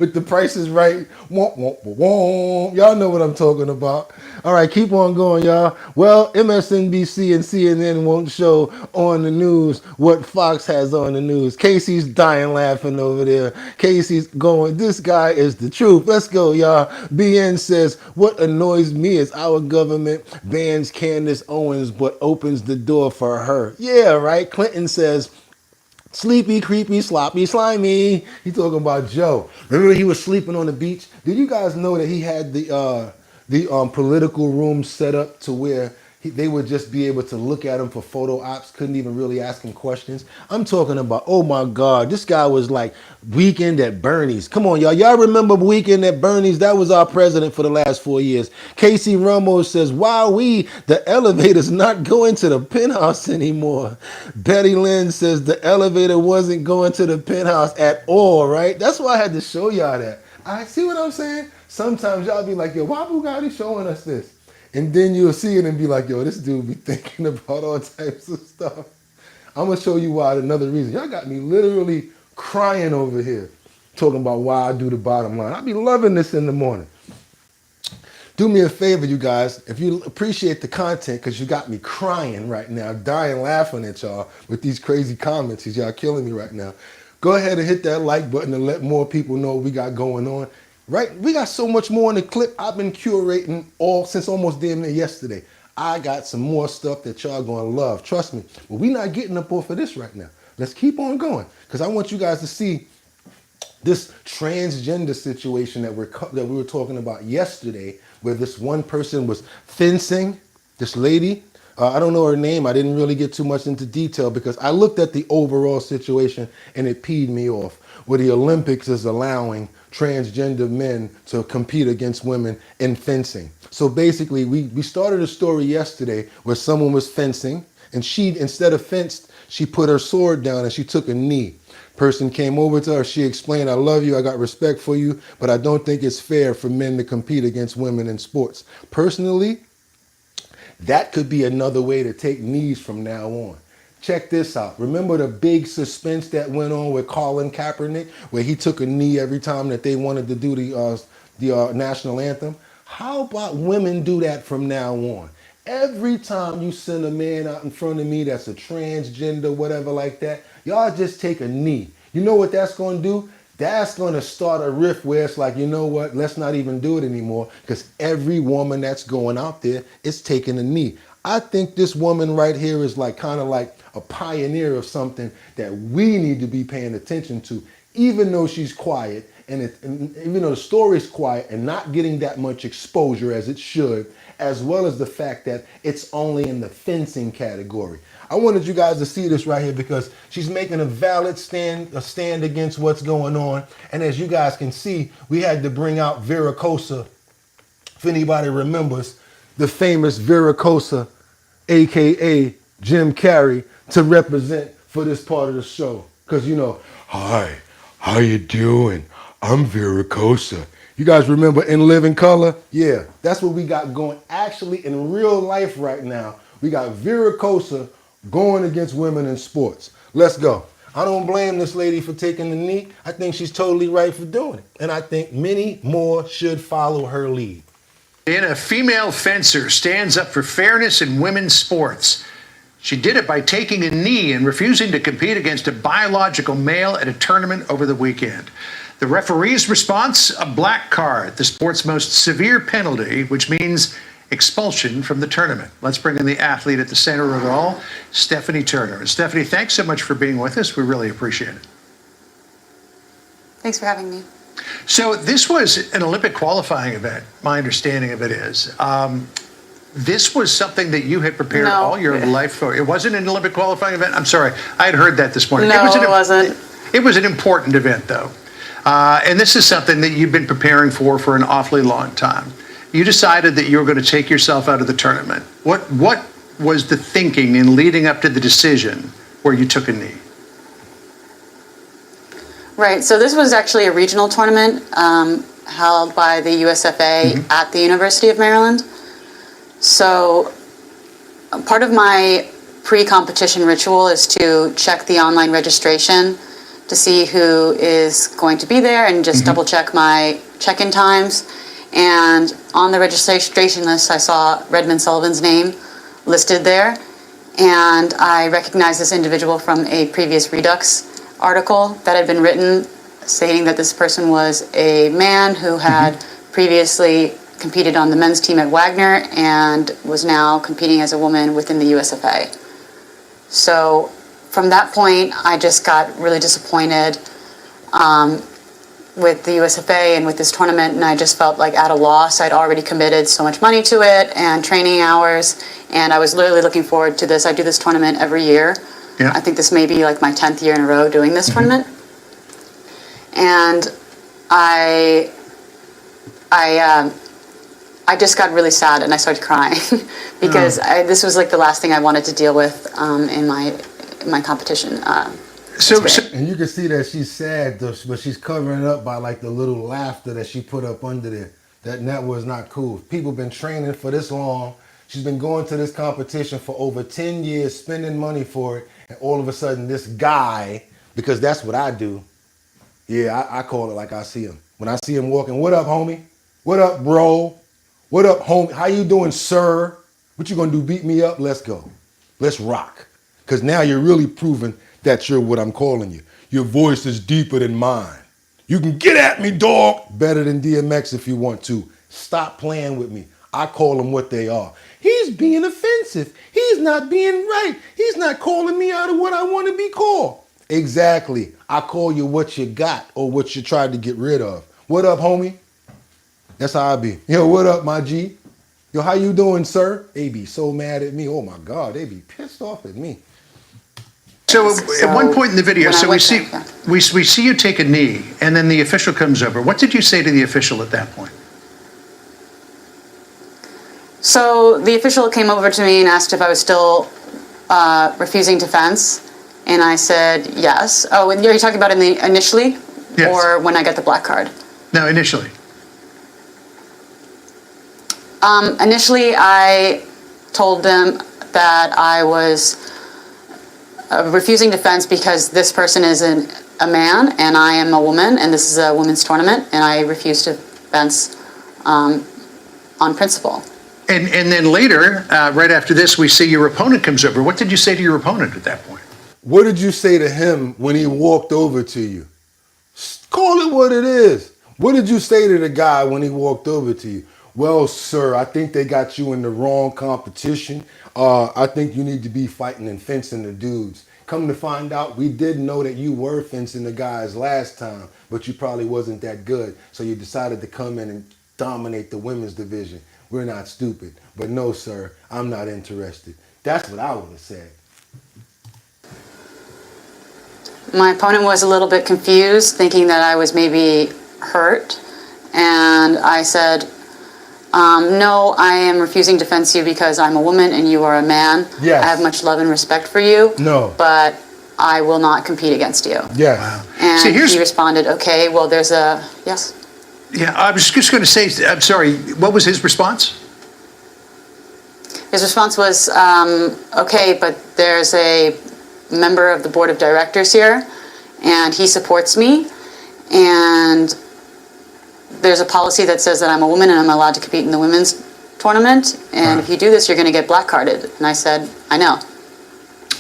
A: with the Price is Right. Womp, womp, womp, womp. Y'all know what I'm talking about. All right, keep on going, y'all. Well, MSNBC and CNN won't show on the news what Fox has on the news. Casey's dying laughing over there. Casey's going, this guy is the truth. Let's go, y'all. BN says, what annoys me is our government bans Candace Owens but opens the door for her. Yeah, right? Clinton says, sleepy, creepy, sloppy, slimy. He talking about Joe. Remember he was sleeping on the beach? Did you guys know that he had the political room set up to where they would just be able to look at him for photo ops, couldn't even really ask him questions? I'm talking about, oh my God, this guy was like Weekend at Bernie's. Come on, y'all. Y'all remember Weekend at Bernie's? That was our president for the last 4 years. Casey Ramos says, wow, the elevator's not going to the penthouse anymore. Betty Lynn says the elevator wasn't going to the penthouse at all, right? That's why I had to show y'all that. I see what I'm saying? Sometimes y'all be like, yo, why Bugatti showing us this? And then you'll see it and be like, yo, this dude be thinking about all types of stuff. I'm going to show you why, another reason. Y'all got me literally crying over here, talking about why I do the bottom line. I be loving this in the morning. Do me a favor, you guys, if you appreciate the content, because you got me crying right now, dying laughing at y'all with these crazy comments, because y'all killing me right now. Go ahead and hit that like button and let more people know what we got going on. Right? We got so much more in the clip. I've been curating since almost damn near yesterday. I got some more stuff that y'all gonna love. Trust me. But we not getting up off of this right now. Let's keep on going, because I want you guys to see this transgender situation that we were talking about yesterday, where this one person was fencing, this lady. I don't know her name. I didn't really get too much into detail because I looked at the overall situation and it peed me off, where the Olympics is allowing transgender men to compete against women in fencing. So basically, we started a story yesterday where someone was fencing, and she, instead of fenced, she put her sword down and she took a knee. Person came over to her, she explained, I love you, I got respect for you, but I don't think it's fair for men to compete against women in sports. Personally, that could be another way to take knees from now on. Check this out. Remember the big suspense that went on with Colin Kaepernick, where he took a knee every time that they wanted to do the national anthem? How about women do that from now on? Every time you send a man out in front of me that's a transgender, whatever like that, y'all just take a knee. You know what that's going to do? That's going to start a rift where it's like, you know what, let's not even do it anymore, because every woman that's going out there is taking a knee. I think this woman right here is like kind of like a pioneer of something that we need to be paying attention to, even though she's quiet, and even though the story is quiet and not getting that much exposure as it should, as well as the fact that it's only in the fencing category. I wanted you guys to see this right here because she's making a valid stand against what's going on. And as you guys can see, we had to bring out Vera Cosa, if anybody remembers, the famous Vera Cosa, aka Jim Carrey, to represent for this part of the show. Because, you know, hi, how you doing? I'm Vera Cosa. You guys remember In Living Color? Yeah, that's what we got going. Actually, in real life right now, we got Vera Cosa going against women in sports. Let's go. I don't blame this lady for taking the knee. I think she's totally right for doing it. And I think many more should follow her lead.
D: And a female fencer stands up for fairness in women's sports. She did it by taking a knee and refusing to compete against a biological male at a tournament over the weekend. The referee's response, a black card, the sport's most severe penalty, which means expulsion from the tournament. Let's bring in the athlete at the center of it all, Stephanie Turner. And Stephanie, thanks so much for being with us. We really appreciate it.
R: Thanks for having me.
D: So this was an Olympic qualifying event. My understanding of it is. This was something that you had prepared all your life for. It wasn't an Olympic qualifying event? I'm sorry. I had heard that this morning.
U: No, it wasn't.
D: It was an important event, though. And this is something that you've been preparing for an awfully long time. You decided that you were going to take yourself out of the tournament. What was the thinking in leading up to the decision where you took a knee?
U: Right, so this was actually a regional tournament held by the USFA at the University of Maryland. So part of my pre-competition ritual is to check the online registration to see who is going to be there and just double check my check-in times. And on the registration list, I saw Redmond Sullivan's name listed there. And I recognized this individual from a previous Redux article that had been written stating that this person was a man who had previously competed on the men's team at Wagner and was now competing as a woman within the USFA. So from that point, I just got really disappointed with the USFA and with this tournament, and I just felt like at a loss. I'd already committed so much money to it and training hours, and I was literally looking forward to this. I do this tournament every year.
D: Yeah.
U: I think this may be like my 10th year in a row doing this tournament. And I just got really sad and I started crying because this was like the last thing I wanted to deal with in my competition.
A: And you can see that she's sad, but she's covering it up by like the little laughter that she put up under there. That was not cool. People been training for this long. She's been going to this competition for over 10 years, spending money for it. And all of a sudden this guy, because that's what I do. Yeah, I call it like I see him. When I see him walking, what up, homie? What up, bro? What up, homie? How you doing, sir? What you gonna do, beat me up? Let's go. Let's rock. Because now you're really proving that you're what I'm calling you. Your voice is deeper than mine. You can get at me, dog. Better than DMX if you want to. Stop playing with me. I call them what they are. He's being offensive. He's not being right. He's not calling me out of what I want to be called. Exactly. I call you what you got or what you tried to get rid of. What up, homie? That's how I be. Yo, what up, my G? Yo, how you doing, sir? They be so mad at me. Oh my God, they be pissed off at me.
D: So at one point in the video, so we see you take a knee, and then the official comes over. What did you say to the official at that point?
U: So the official came over to me and asked if I was still refusing to fence, and I said yes. Oh, and you're talking about initially,
D: Yes.
U: or when I got the black card?
D: No, initially.
U: Initially, I told them that I was refusing to fence because this person is a man and I am a woman, and this is a women's tournament, and I refuse to fence on principle.
D: And then later, right after this, we see your opponent comes over. What did you say to your opponent at that point?
A: What did you say to him when he walked over to you? Call it what it is. What did you say to the guy when he walked over to you? Well, sir, I think they got you in the wrong competition. I think you need to be fighting and fencing the dudes. Come to find out, we did know that you were fencing the guys last time, but you probably wasn't that good. So you decided to come in and dominate the women's division. We're not stupid. But no, sir, I'm not interested. That's what I would have said.
E: My opponent was a little bit confused, thinking that I was maybe hurt. And I said, no, I am refusing to fence you because I'm a woman and you are a man.
A: Yes.
E: I have much love and respect for you.
A: No.
E: But I will not compete against you.
A: Yes.
D: Wow.
E: And
D: See,
E: he responded, okay, well, there's a, yes?
D: Yeah, I was just going to say, I'm sorry, what was his response?
E: His response was, okay, but there's a member of the board of directors here, and he supports me, and there's a policy that says that I'm a woman and I'm allowed to compete in the women's tournament, and if you do this, you're going to get blackcarded. And I said, I know.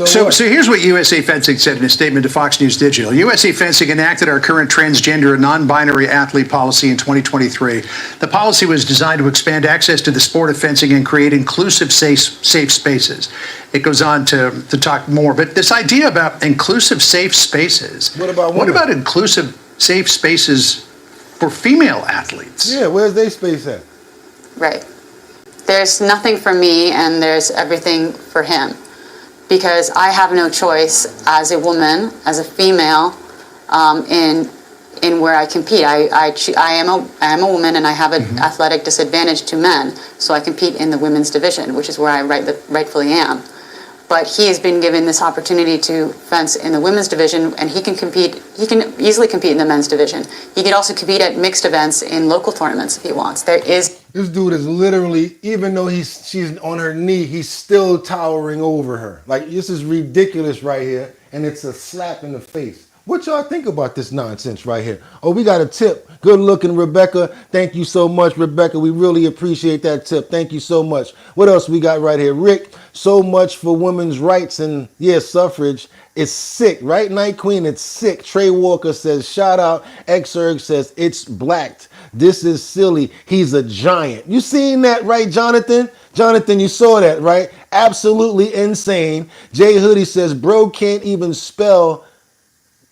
D: So here's what USA Fencing said in a statement to Fox News Digital. USA Fencing enacted our current transgender and non-binary athlete policy in 2023. The policy was designed to expand access to the sport of fencing and create inclusive, safe spaces. It goes on to talk more, but this idea about inclusive, safe spaces.
A: What about women?
D: What about inclusive, safe spaces for female athletes?
A: Yeah, where's their space at?
E: Right. There's nothing for me and there's everything for him. Because I have no choice as a woman, as a female, in where I compete. I am a woman and I have an athletic disadvantage to men, so I compete in the women's division, which is where I rightfully am. But he has been given this opportunity to fence in the women's division, and he can compete. He can easily compete in the men's division. He could also compete at mixed events in local tournaments if he wants. This
A: dude is literally, even though she's on her knee, he's still towering over her. Like, this is ridiculous right here, and it's a slap in the face. What y'all think about this nonsense right here? Oh, we got a tip. Good looking, Rebecca. Thank you so much, Rebecca. We really appreciate that tip. Thank you so much. What else we got right here? Rick, so much for women's rights and, yeah, suffrage. It's sick, right, Night Queen? It's sick. Trey Walker says, shout out. Xerg says, it's blacked. This is silly. He's a giant. You seen that, right, Jonathan? Jonathan, you saw that, right? Absolutely insane. Jay Hoodie says, bro can't even spell.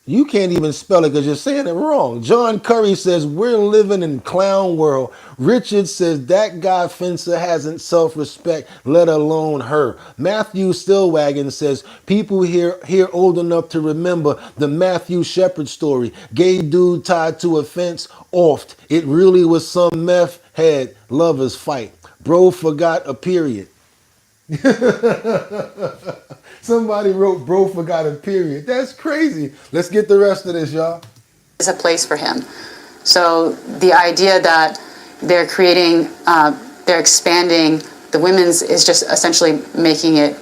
A: You can't even spell it because you're saying it wrong. John Curry says, we're living in clown world. Richard says, that guy fencer hasn't self-respect, let alone her. Matthew Stillwagon says, people here old enough to remember the Matthew Shepard story. Gay dude tied to a fence, offed. It really was some meth head lovers fight. Bro forgot a period. Somebody wrote, bro forgot a period. That's crazy. Let's get the rest of this, y'all.
E: is a place for him. So the idea that they're expanding the women's is just essentially making it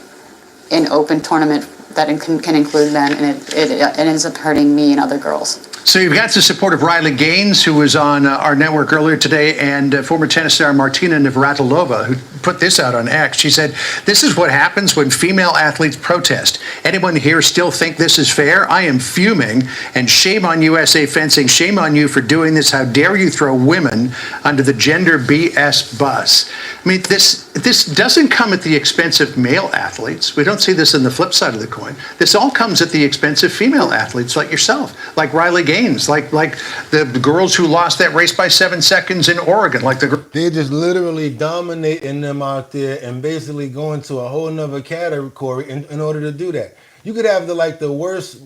E: an open tournament that can include men, and it ends up hurting me and other girls.
D: So you've got the support of Riley Gaines, who was on our network earlier today, and former tennis star Martina Navratilova, who put this out on X. She said, this is what happens when female athletes protest. Anyone here still think this is fair? I am fuming, and shame on USA Fencing. Shame on you for doing this. How dare you throw women under the gender BS bus? I mean, this doesn't come at the expense of male athletes. We don't see this on the flip side of the coin. This all comes at the expense of female athletes like yourself, like Riley Gaines, like the girls who lost that race by 7 seconds in Oregon.
A: They're just literally dominating them out there and basically going to a whole nother category in order to do that. You could have the worst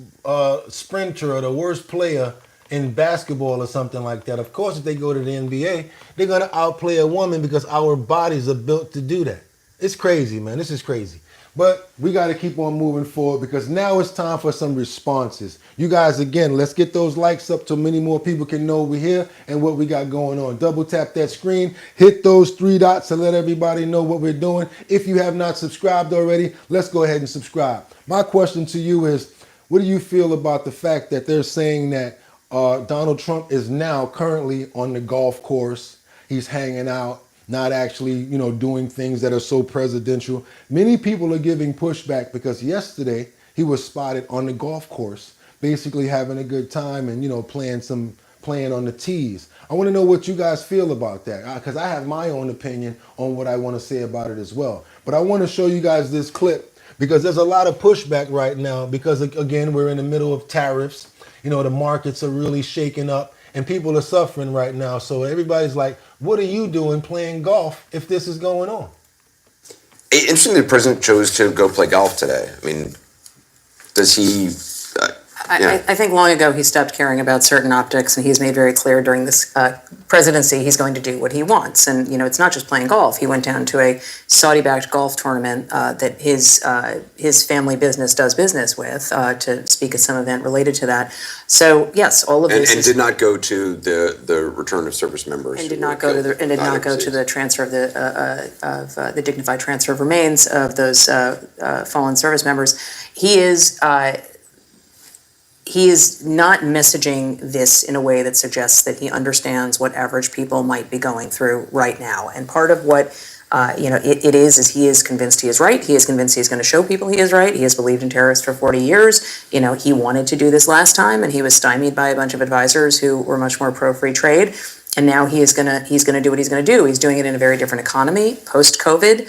A: sprinter or the worst player in basketball or something like that. Of course, if they go to the NBA, they're going to outplay a woman because our bodies are built to do that. It's crazy, man. This is crazy. But we got to keep on moving forward because now it's time for some responses. You guys, again, let's get those likes up so many more people can know we're here and what we got going on. Double tap that screen, hit those 3 dots to let everybody know what we're doing. If you have not subscribed already, let's go ahead and subscribe. My question to you is, what do you feel about the fact that they're saying that Donald Trump is now currently on the golf course? He's hanging out, not actually, doing things that are so presidential. Many people are giving pushback because yesterday he was spotted on the golf course, basically having a good time and, playing on the tees. I want to know what you guys feel about that because I have my own opinion on what I want to say about it as well. But I want to show you guys this clip because there's a lot of pushback right now because, again, we're in the middle of tariffs. You know, the markets are really shaking up and people are suffering right now. So everybody's like, what are you doing playing golf if this is going on?
F: Interestingly, the president chose to go play golf today. I mean, does he...
U: I think long ago he stopped caring about certain optics, and he's made very clear during this presidency he's going to do what he wants. And, you know, it's not just playing golf. He went down to a Saudi-backed golf tournament that his family business does business with to speak at some event related to that. So, yes, all of this
F: and did not go to the return of service members.
U: And did not go to the transfer of the dignified transfer of remains of those fallen service members. He is not messaging this in a way that suggests that he understands what average people might be going through right now. And part of what it is he is convinced he is right. He is convinced he's going to show people he is right. He has believed in terrorists for 40 years. You know, he wanted to do this last time, and he was stymied by a bunch of advisors who were much more pro-free trade. And now he's gonna do what he's gonna do. He's doing it in a very different economy, post-COVID.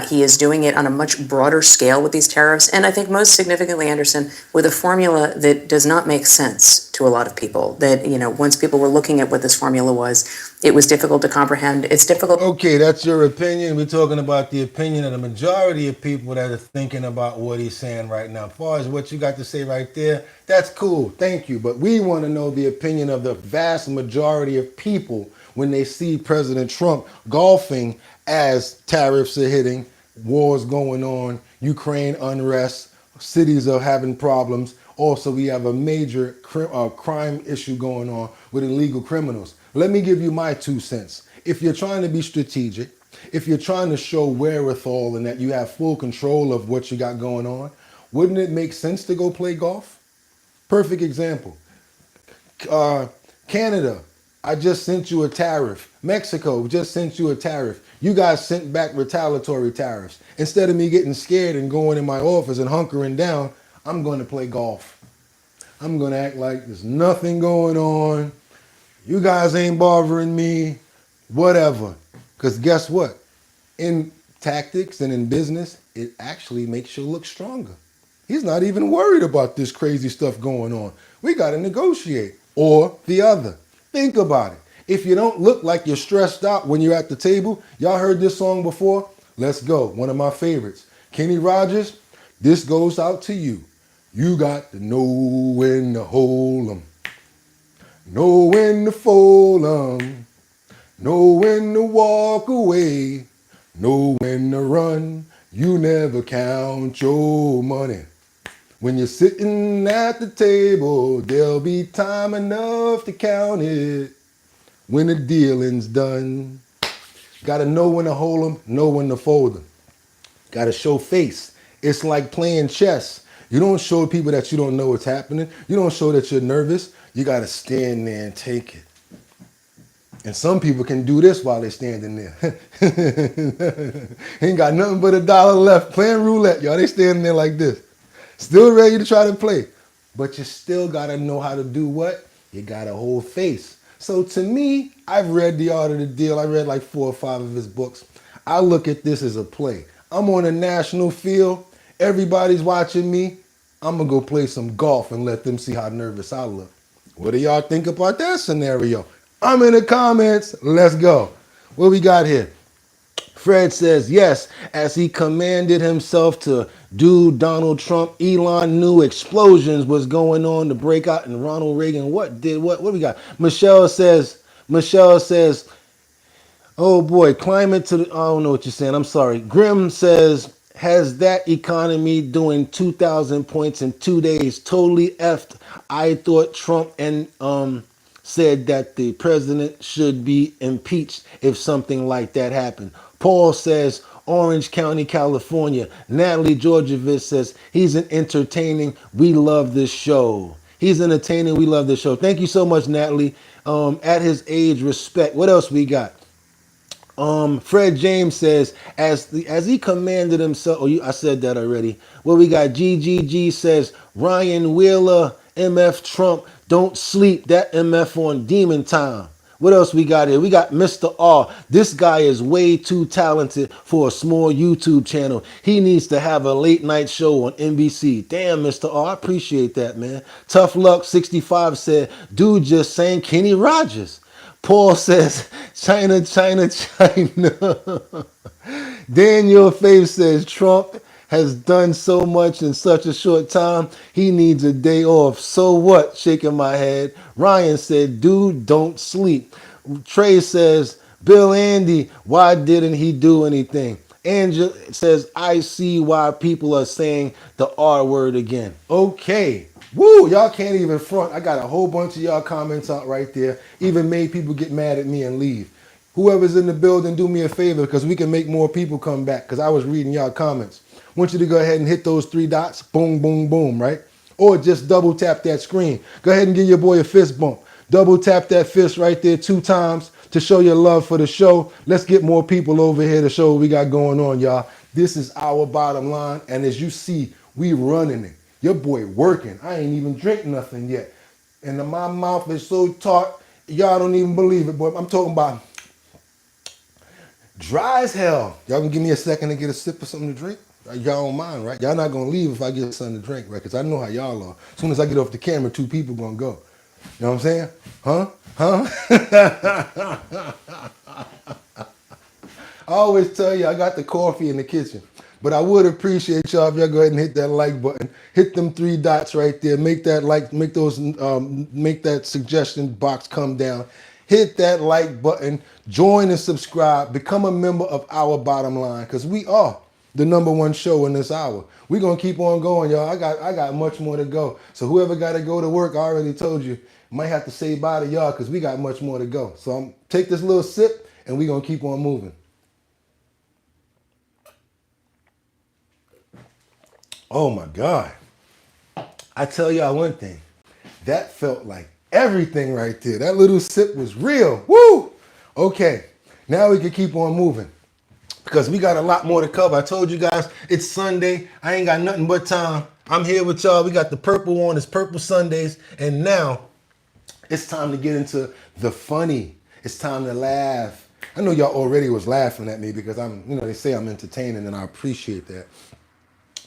U: He is doing it on a much broader scale with these tariffs. And I think most significantly, Anderson, with a formula that does not make sense to a lot of people. That, you know, once people were looking at what this formula was, it was difficult to comprehend. It's difficult.
A: Okay, that's your opinion. We're talking about the opinion of the majority of people that are thinking about what he's saying right now. As far as what you got to say right there, that's cool. Thank you. But we want to know the opinion of the vast majority of people when they see President Trump golfing as tariffs are hitting, wars going on, Ukraine unrest, cities are having problems. Also, we have a major crime issue going on with illegal criminals. Let me give you my 2 cents. If you're trying to be strategic, if you're trying to show wherewithal and that you have full control of what you got going on, wouldn't it make sense to go play golf? Perfect example. Canada, I just sent you a tariff. Mexico just sent you a tariff. You guys sent back retaliatory tariffs. Instead of me getting scared and going in my office and hunkering down, I'm going to play golf. I'm going to act like there's nothing going on. You guys ain't bothering me, whatever. Because guess what? In tactics and in business, it actually makes you look stronger. He's not even worried about this crazy stuff going on. We got to negotiate. Or the other. Think about it. If you don't look like you're stressed out when you're at the table, y'all heard this song before? Let's go. One of my favorites. Kenny Rogers, this goes out to you. You got to know when to hold 'em. Know when to fold 'em. Know when to walk away. Know when to run. You never count your money. When you're sitting at the table, there'll be time enough to count it when the dealing's done. Gotta know when to hold 'em, know when to fold 'em. Gotta show face. It's like playing chess. You don't show people that you don't know what's happening. You don't show that you're nervous. You gotta stand there and take it. And some people can do this while they're standing there. Ain't got nothing but $1 left. Playing roulette, y'all. They standing there like this. Still ready to try to play. But you still gotta know how to do what? You gotta hold face. So to me, I've read The Art of the Deal. I read like 4 or 5 of his books. I look at this as a play. I'm on a national field. Everybody's watching me. I'm gonna go play some golf and let them see how nervous I look. What do y'all think about that scenario? I'm in the comments. Let's go. What we got here? Fred says, yes, as he commanded himself to do Donald Trump, Elon knew explosions was going on to break out in Ronald Reagan. What we got? Michelle says, oh boy, climate to the, I don't know what you're saying. I'm sorry. Grim says, has that economy doing 2,000 points in 2 days totally effed? I thought Trump and said that the president should be impeached if something like that happened. Paul says, Orange County, California. Natalie Georgievich says, he's an entertaining. We love this show. He's entertaining. We love this show. Thank you so much, Natalie. At his age, respect. What else we got? Fred James says, as he commanded himself, I said that already. Well, we got GGG says, Ryan Wheeler, MF Trump, don't sleep, that MF on demon time. What else we got here? We got Mr. R. This guy is way too talented for a small YouTube channel. He needs to have a late night show on NBC. Damn, Mr. R, I appreciate that, man. Tough Luck 65 said, dude just sang Kenny Rogers. Paul says, China, China, China. Daniel Faith says, Trump has done so much in such a short time. He needs a day off. So what? Shaking my head. Ryan said, dude, don't sleep. Trey says, Bill Andy, why didn't he do anything? Angela says, I see why people are saying the R word again. Okay. Woo, y'all can't even front. I got a whole bunch of y'all comments out right there. Even made people get mad at me and leave. Whoever's in the building, do me a favor because we can make more people come back because I was reading y'all comments. I want you to go ahead and hit those 3 dots. Boom, boom, boom, right? Or just double tap that screen. Go ahead and give your boy a fist bump. Double tap that fist right there 2 times to show your love for the show. Let's get more people over here to show what we got going on, y'all. This is our bottom line. And as you see, we running it. Your boy working. I ain't even drink nothing yet. And my mouth is so taut, y'all don't even believe it, boy. I'm talking about dry as hell. Y'all can give me a second to get a sip of something to drink? Y'all don't mind, right? Y'all not gonna leave if I get something to drink, right? Because I know how y'all are. As soon as I get off the camera, 2 people gonna go. You know what I'm saying? Huh? I always tell you I got the coffee in the kitchen. But I would appreciate y'all if y'all go ahead and hit that like button. Hit them 3 dots right there. Make that like, make that suggestion box come down. Hit that like button. Join and subscribe. Become a member of our bottom line because we are the #1 show in this hour. We're gonna keep on going, y'all. I got much more to go. So whoever got to go to work, I already told you, might have to say bye to y'all because we got much more to go. So take this little sip and we're gonna keep on moving. Oh my God. I tell y'all one thing. That felt like everything right there. That little sip was real. Woo! Okay, now we can keep on moving because we got a lot more to cover. I told you guys it's Sunday. I ain't got nothing but time. I'm here with y'all. We got the purple on. It's Purple Sundays. And now it's time to get into the funny. It's time to laugh. I know y'all already was laughing at me because they say I'm entertaining and I appreciate that.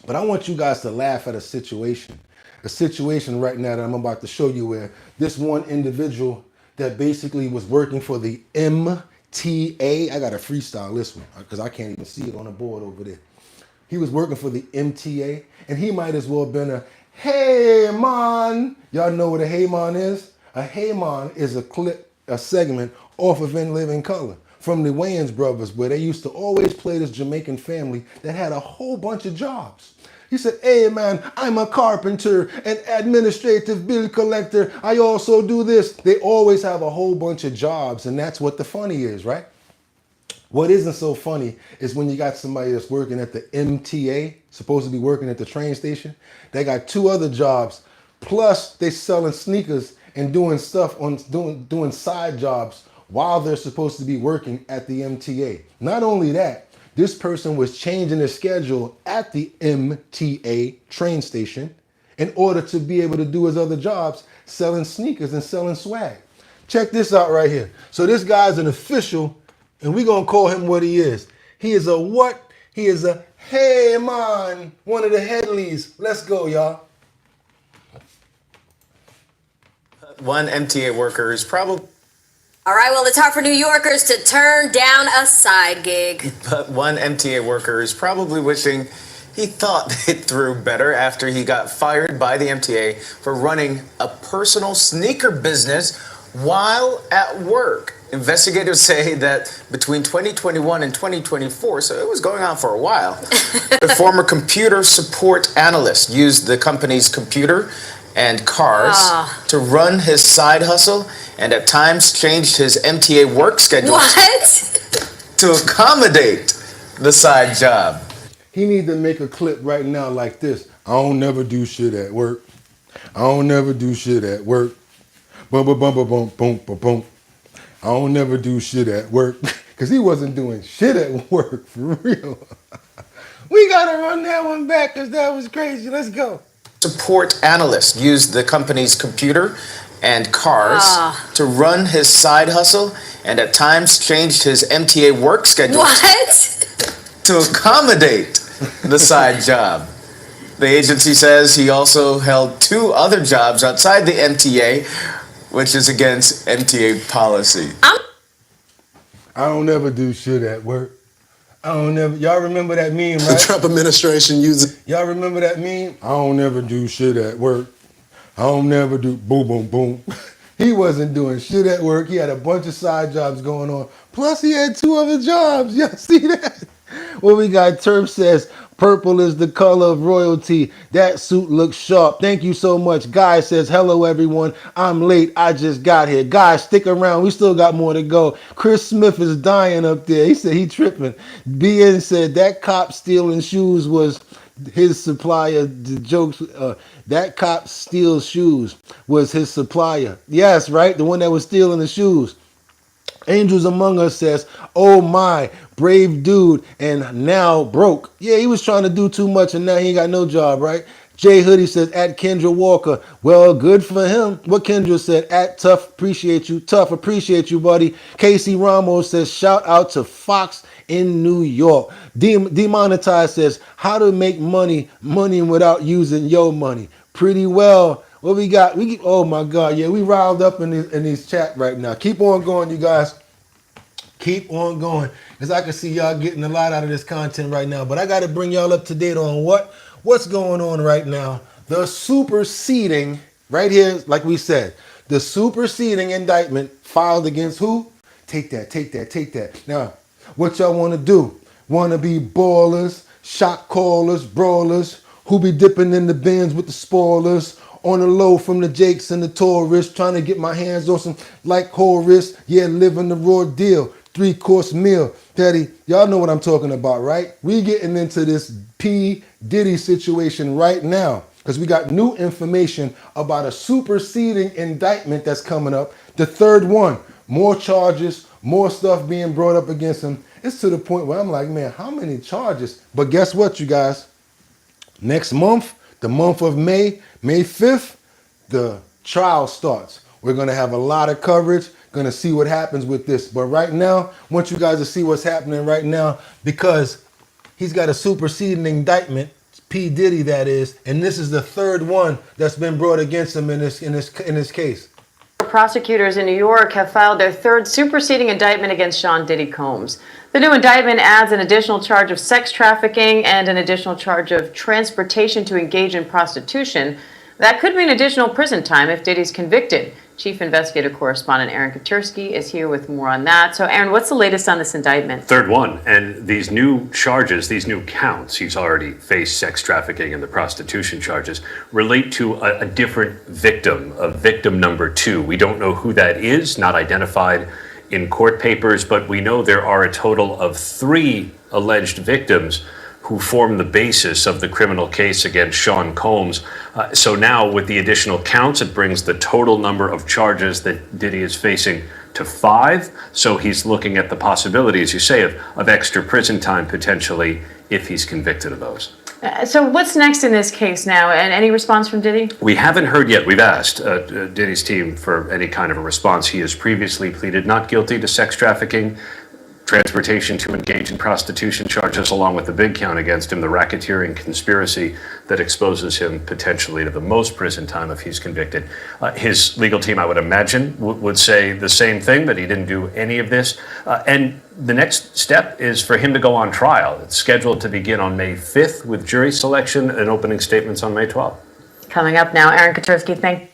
A: But I want you guys to laugh at a situation right now that I'm about to show you where this one individual that basically was working for the MTA, I got to freestyle this one because I can't even see it on the board over there. He was working for the MTA and he might as well have been a hey man. Y'all know what a hey man is? A hey man is a segment off of In Living Color from the Wayans brothers where they used to always play this Jamaican family that had a whole bunch of jobs. He said, hey man, I'm a carpenter, an administrative bill collector. I also do this. They always have a whole bunch of jobs and that's what the funny is, right? What isn't so funny is when you got somebody that's working at the MTA, supposed to be working at the train station. They got 2 other jobs, plus they selling sneakers and doing stuff on doing side jobs while they're supposed to be working at the MTA. Not only that, this person was changing their schedule at the MTA train station in order to be able to do his other jobs, selling sneakers and selling swag. Check this out right here. So this guy's an official, and we're going to call him what he is. He is a what? He is a hey man, one of the Headleys. Let's go, y'all.
G: One MTA worker is probably...
B: All right, well, it's hard for New Yorkers to turn down a side gig.
G: But one MTA worker is probably wishing he thought it through better after he got fired by the MTA for running a personal sneaker business while at work. Investigators say that between 2021 and 2024, so it was going on for a while, the former computer support analyst used the company's computer and cars to run his side hustle and at times changed his MTA work schedule to accommodate the side job.
A: He need to make a clip right now like this. I don't never do shit at work. I don't never do shit at work. Bum, bum, bum, bum, bum, bum, bum, bum. I don't never do shit at work. Because he wasn't doing shit at work, for real. We got to run that one back because that was crazy. Let's go.
G: Support analyst used the company's computer and cars to run his side hustle, and at times changed his MTA work schedule to accommodate the side job. The agency says he also held 2 other jobs outside the MTA, which is against MTA policy.
A: I don't ever do shit at work. Y'all remember that meme, right?
I: The Trump administration uses.
A: Y'all remember that meme? I don't ever do shit at work. I don't never do boom, boom, boom. He wasn't doing shit at work. He had a bunch of side jobs going on. Plus, he had 2 other jobs. Y'all see that? Well, we got Terp says, purple is the color of royalty. That suit looks sharp. Thank you so much. Guy says, hello, everyone. I'm late. I just got here. Guys, stick around. We still got more to go. Chris Smith is dying up there. He said he tripping. BN said that cop stealing shoes was his supplier. The jokes, that cop steals shoes was his supplier. Yes, right? The one that was stealing the shoes. Angels Among Us says, oh my, brave dude, and now broke. Yeah, he was trying to do too much and now he ain't got no job, right? Jay Hoodie says, at Kendra Walker. Well, good for him. What Kendra said, at Tough, appreciate you. Tough, appreciate you, buddy. Casey Ramos says, shout out to Fox in New York. Demonetized says, how to make money without using your money. Pretty well. What we got? Oh my God, yeah, we riled up in these chat right now. Keep on going, you guys. Keep on going, because I can see y'all getting a lot out of this content right now. But I got to bring y'all up to date on what's going on right now. The superseding, right here, like we said, the superseding indictment filed against who? Take that, take that, take that. Now, what y'all want to do? Want to be ballers, shot callers, brawlers, who be dipping in the bins with the spoilers, on the low from the Jakes and the tourists, trying to get my hands on some like Horace, yeah, living the raw deal, 3-course meal. Daddy, y'all know what I'm talking about, right? We getting into this P. Diddy situation right now because we got new information about a superseding indictment that's coming up. The 3rd one, more charges, more stuff being brought up against him. It's to the point where I'm like, man, how many charges? But guess what, you guys? Next month, the month of May 5th, the trial starts. We're going to have a lot of coverage, going to see what happens with this. But right now, I want you guys to see what's happening right now because he's got a superseding indictment, P. Diddy that is, and this is the 3rd one that's been brought against him in this case.
J: Prosecutors in New York have filed their 3rd superseding indictment against Sean Diddy Combs. The new indictment adds an additional charge of sex trafficking and an additional charge of transportation to engage in prostitution. That could mean additional prison time if Diddy's convicted. Chief Investigative Correspondent Aaron Katursky is here with more on that. So, Aaron, what's the latest on this indictment?
K: 3rd one, and these new charges, these new counts, he's already faced sex trafficking and the prostitution charges, relate to a different victim, a victim number 2. We don't know who that is, not identified in court papers, but we know there are a total of 3 alleged victims who form the basis of the criminal case against Sean Combs. So now with the additional counts, it brings the total number of charges that Diddy is facing to 5. So he's looking at the possibility, as you say, of extra prison time potentially if he's convicted of those.
J: So what's next in this case now? And any response from Diddy?
K: We haven't heard yet. We've asked Diddy's team for any kind of a response. He has previously pleaded not guilty to sex trafficking, transportation to engage in prostitution charges, along with the big count against him, the racketeering conspiracy that exposes him potentially to the most prison time if he's convicted. His legal team, I would imagine, would say the same thing, that he didn't do any of this. And the next step is for him to go on trial. It's scheduled to begin on May 5th with jury selection and opening statements on May 12th.
J: Coming up now, Aaron Katursky,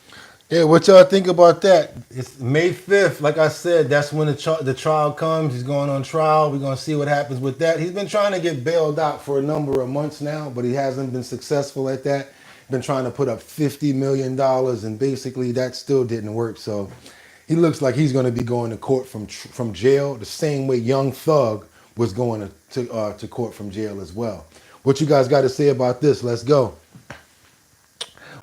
A: Yeah, what y'all think about that? It's May 5th. Like I said, that's when the trial comes. He's going on trial. We're going to see what happens with that. He's been trying to get bailed out for a number of months now, but he hasn't been successful at that. Been trying to put up $50 million, and basically that still didn't work. So he looks like he's going to be going to court from jail the same way Young Thug was going to court from jail as well. What you guys got to say about this? Let's go.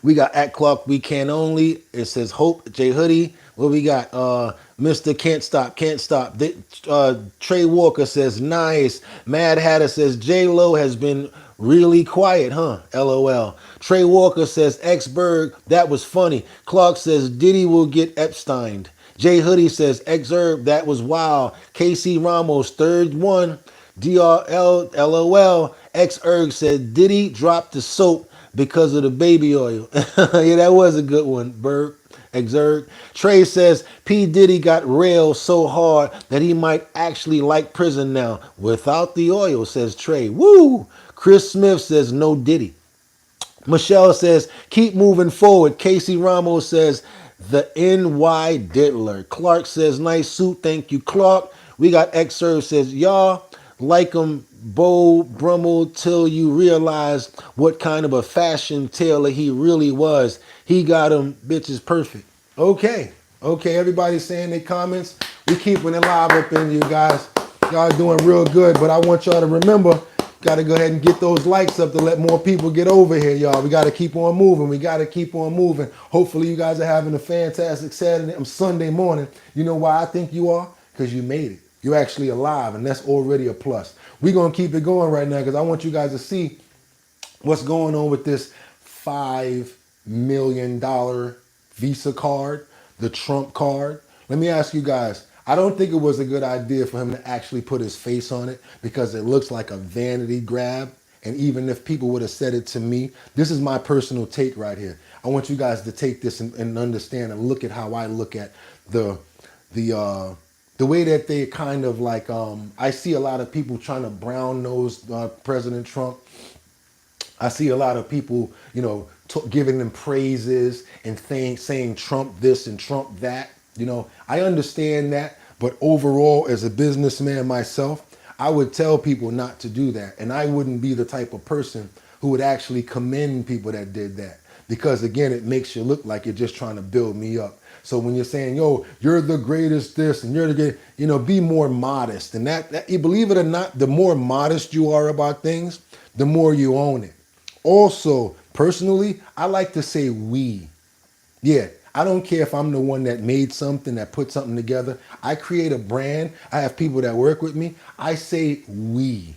A: We got at Clark We Can Only. It says Hope J Hoodie. What we got? Mr. Can't Stop. Trey Walker says nice. Mad Hatter says J Lo has been really quiet, huh? LOL. Trey Walker says X Berg, that was funny. Clark says Diddy will get Epsteined. J Hoodie says X Herb, that was wild. KC Ramos, third one. DRL LOL. X Erg said Diddy dropped the soap because of the baby oil. Yeah, that was a good one, Berg. Exerg. Trey says P. Diddy got railed so hard that he might actually like prison now without the oil, says Trey. Woo! Chris Smith says no Diddy. Michelle says keep moving forward. Casey Ramos says the NY Diddler. Clark says nice suit. Thank you, Clark. We got Xserve says y'all like him Bo Brummel till you realize what kind of a fashion tailor he really was. He got him bitches perfect. Okay. Everybody's saying their comments. We keeping it live up in you guys. Y'all doing real good, but I want y'all to remember, got to go ahead and get those likes up to let more people get over here, y'all. We got to keep on moving. Hopefully you guys are having a fantastic Sunday morning. You know why I think you are? Because you made it. You're actually alive, and that's already a plus. We're going to keep it going right now because I want you guys to see what's going on with this $5 million Visa card, the Trump card. Let me ask you guys, I don't think it was a good idea for him to actually put his face on it because it looks like a vanity grab. And even if people would have said it to me, this is my personal take right here. I want you guys to take this and understand and look at how I look at the way that they kind of like, I see a lot of people trying to brown nose President Trump. I see a lot of people, giving them praises and saying Trump this and Trump that. I understand that, but overall, as a businessman myself, I would tell people not to do that. And I wouldn't be the type of person who would actually commend people that did that. Because again, it makes you look like you're just trying to build me up. So when you're saying, yo, you're the greatest this and you're the greatest, be more modest. And that, believe it or not, the more modest you are about things, the more you own it. Also, personally, I like to say we. Yeah, I don't care if I'm the one that made something, that put something together. I create a brand. I have people that work with me. I say we.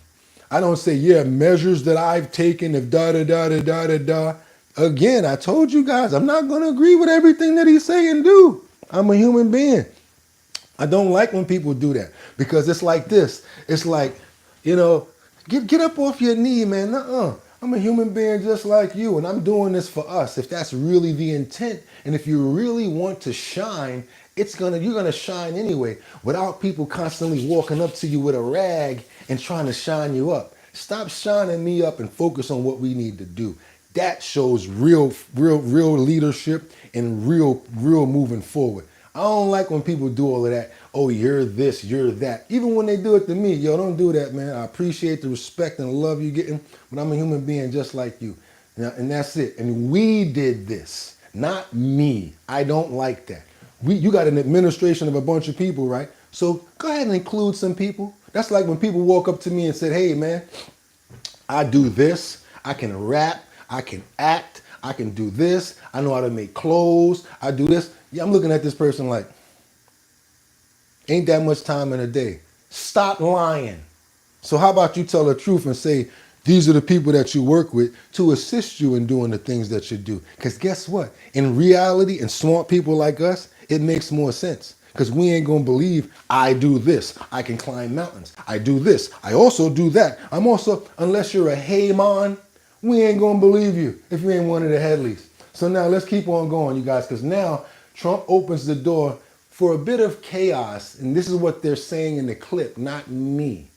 A: I don't say, yeah, measures that I've taken of da-da-da-da-da-da-da. Again, I told you guys, I'm not going to agree with everything that he's saying and do. I'm a human being. I don't like when people do that because it's like this. It's like, get up off your knee, man. I'm a human being just like you, and I'm doing this for us. If that's really the intent, and if you really want to shine, you're gonna shine anyway, without people constantly walking up to you with a rag and trying to shine you up. Stop shining me up and focus on what we need to do. That shows real leadership and real moving forward. I don't like when people do all of that. Oh, you're this, you're that. Even when they do it to me, yo, don't do that, man. I appreciate the respect and the love you're getting, but I'm a human being just like you. And that's it. And we did this, not me. I don't like that. You got an administration of a bunch of people, right? So go ahead and include some people. That's like when people walk up to me and said, hey, man, I do this. I can rap. I can act. I can do this. I know how to make clothes. I do this. Yeah, I'm looking at this person like, ain't that much time in a day. Stop lying. So how about you tell the truth and say, these are the people that you work with to assist you in doing the things that you do. Because guess what? In reality, and smart people like us, it makes more sense. Because we ain't going to believe I do this. I can climb mountains. I do this. I also do that. I'm also, unless you're a Haman, we ain't going to believe you if you ain't one of the Headleys. So now let's keep on going, you guys, because now Trump opens the door for a bit of chaos. And this is what they're saying in the clip, not me.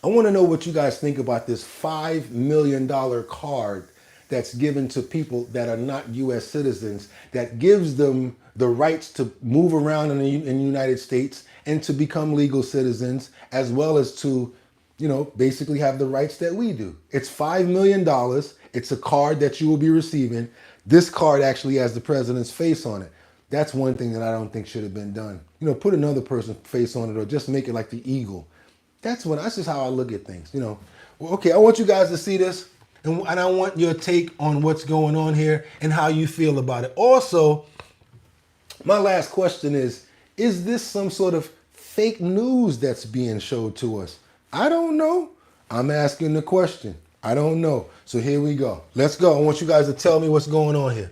A: I want to know what you guys think about this $5 million card that's given to people that are not U.S. citizens, that gives them the rights to move around in the United States and to become legal citizens, as well as to, basically have the rights that we do. It's $5 million. It's a card that you will be receiving. This card actually has the president's face on it. That's one thing that I don't think should have been done. Put another person's face on it or just make it like the eagle. That's just how I look at things. Well, okay, I want you guys to see this. And I want your take on what's going on here and how you feel about it. Also, my last question is this some sort of fake news that's being showed to us? I don't know. I'm asking the question. I don't know. So here we go. Let's go. I want you guys to tell me what's going on here.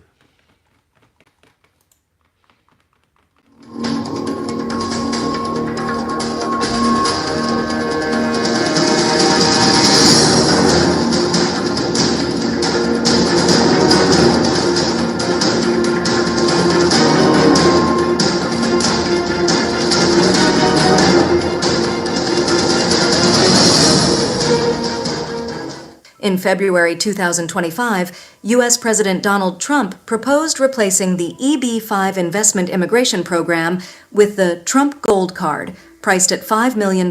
L: In February 2025, U.S. President Donald Trump proposed replacing the EB-5 investment immigration program with the Trump Gold Card, priced at $5 million,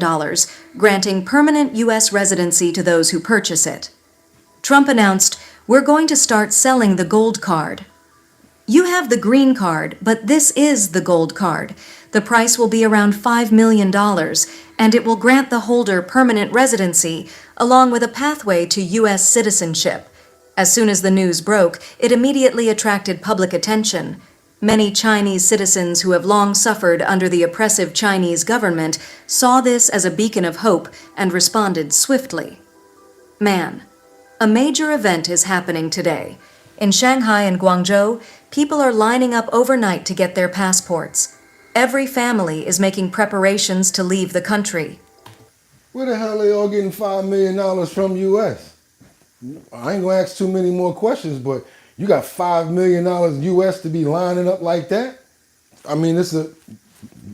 L: granting permanent U.S. residency to those who purchase it. Trump announced, "We're going to start selling the Gold Card. You have the Green Card, but this is the Gold Card. The price will be around $5 million, and it will grant the holder permanent residency, along with a pathway to U.S. citizenship." As soon as the news broke, it immediately attracted public attention. Many Chinese citizens who have long suffered under the oppressive Chinese government saw this as a beacon of hope and responded swiftly. Man, a major event is happening today. In Shanghai and Guangzhou, people are lining up overnight to get their passports. Every family is making preparations to leave the country.
A: Where the hell are they all getting $5 million from U.S.? I ain't gonna ask too many more questions, but you got $5 million U.S. to be lining up like that? I mean,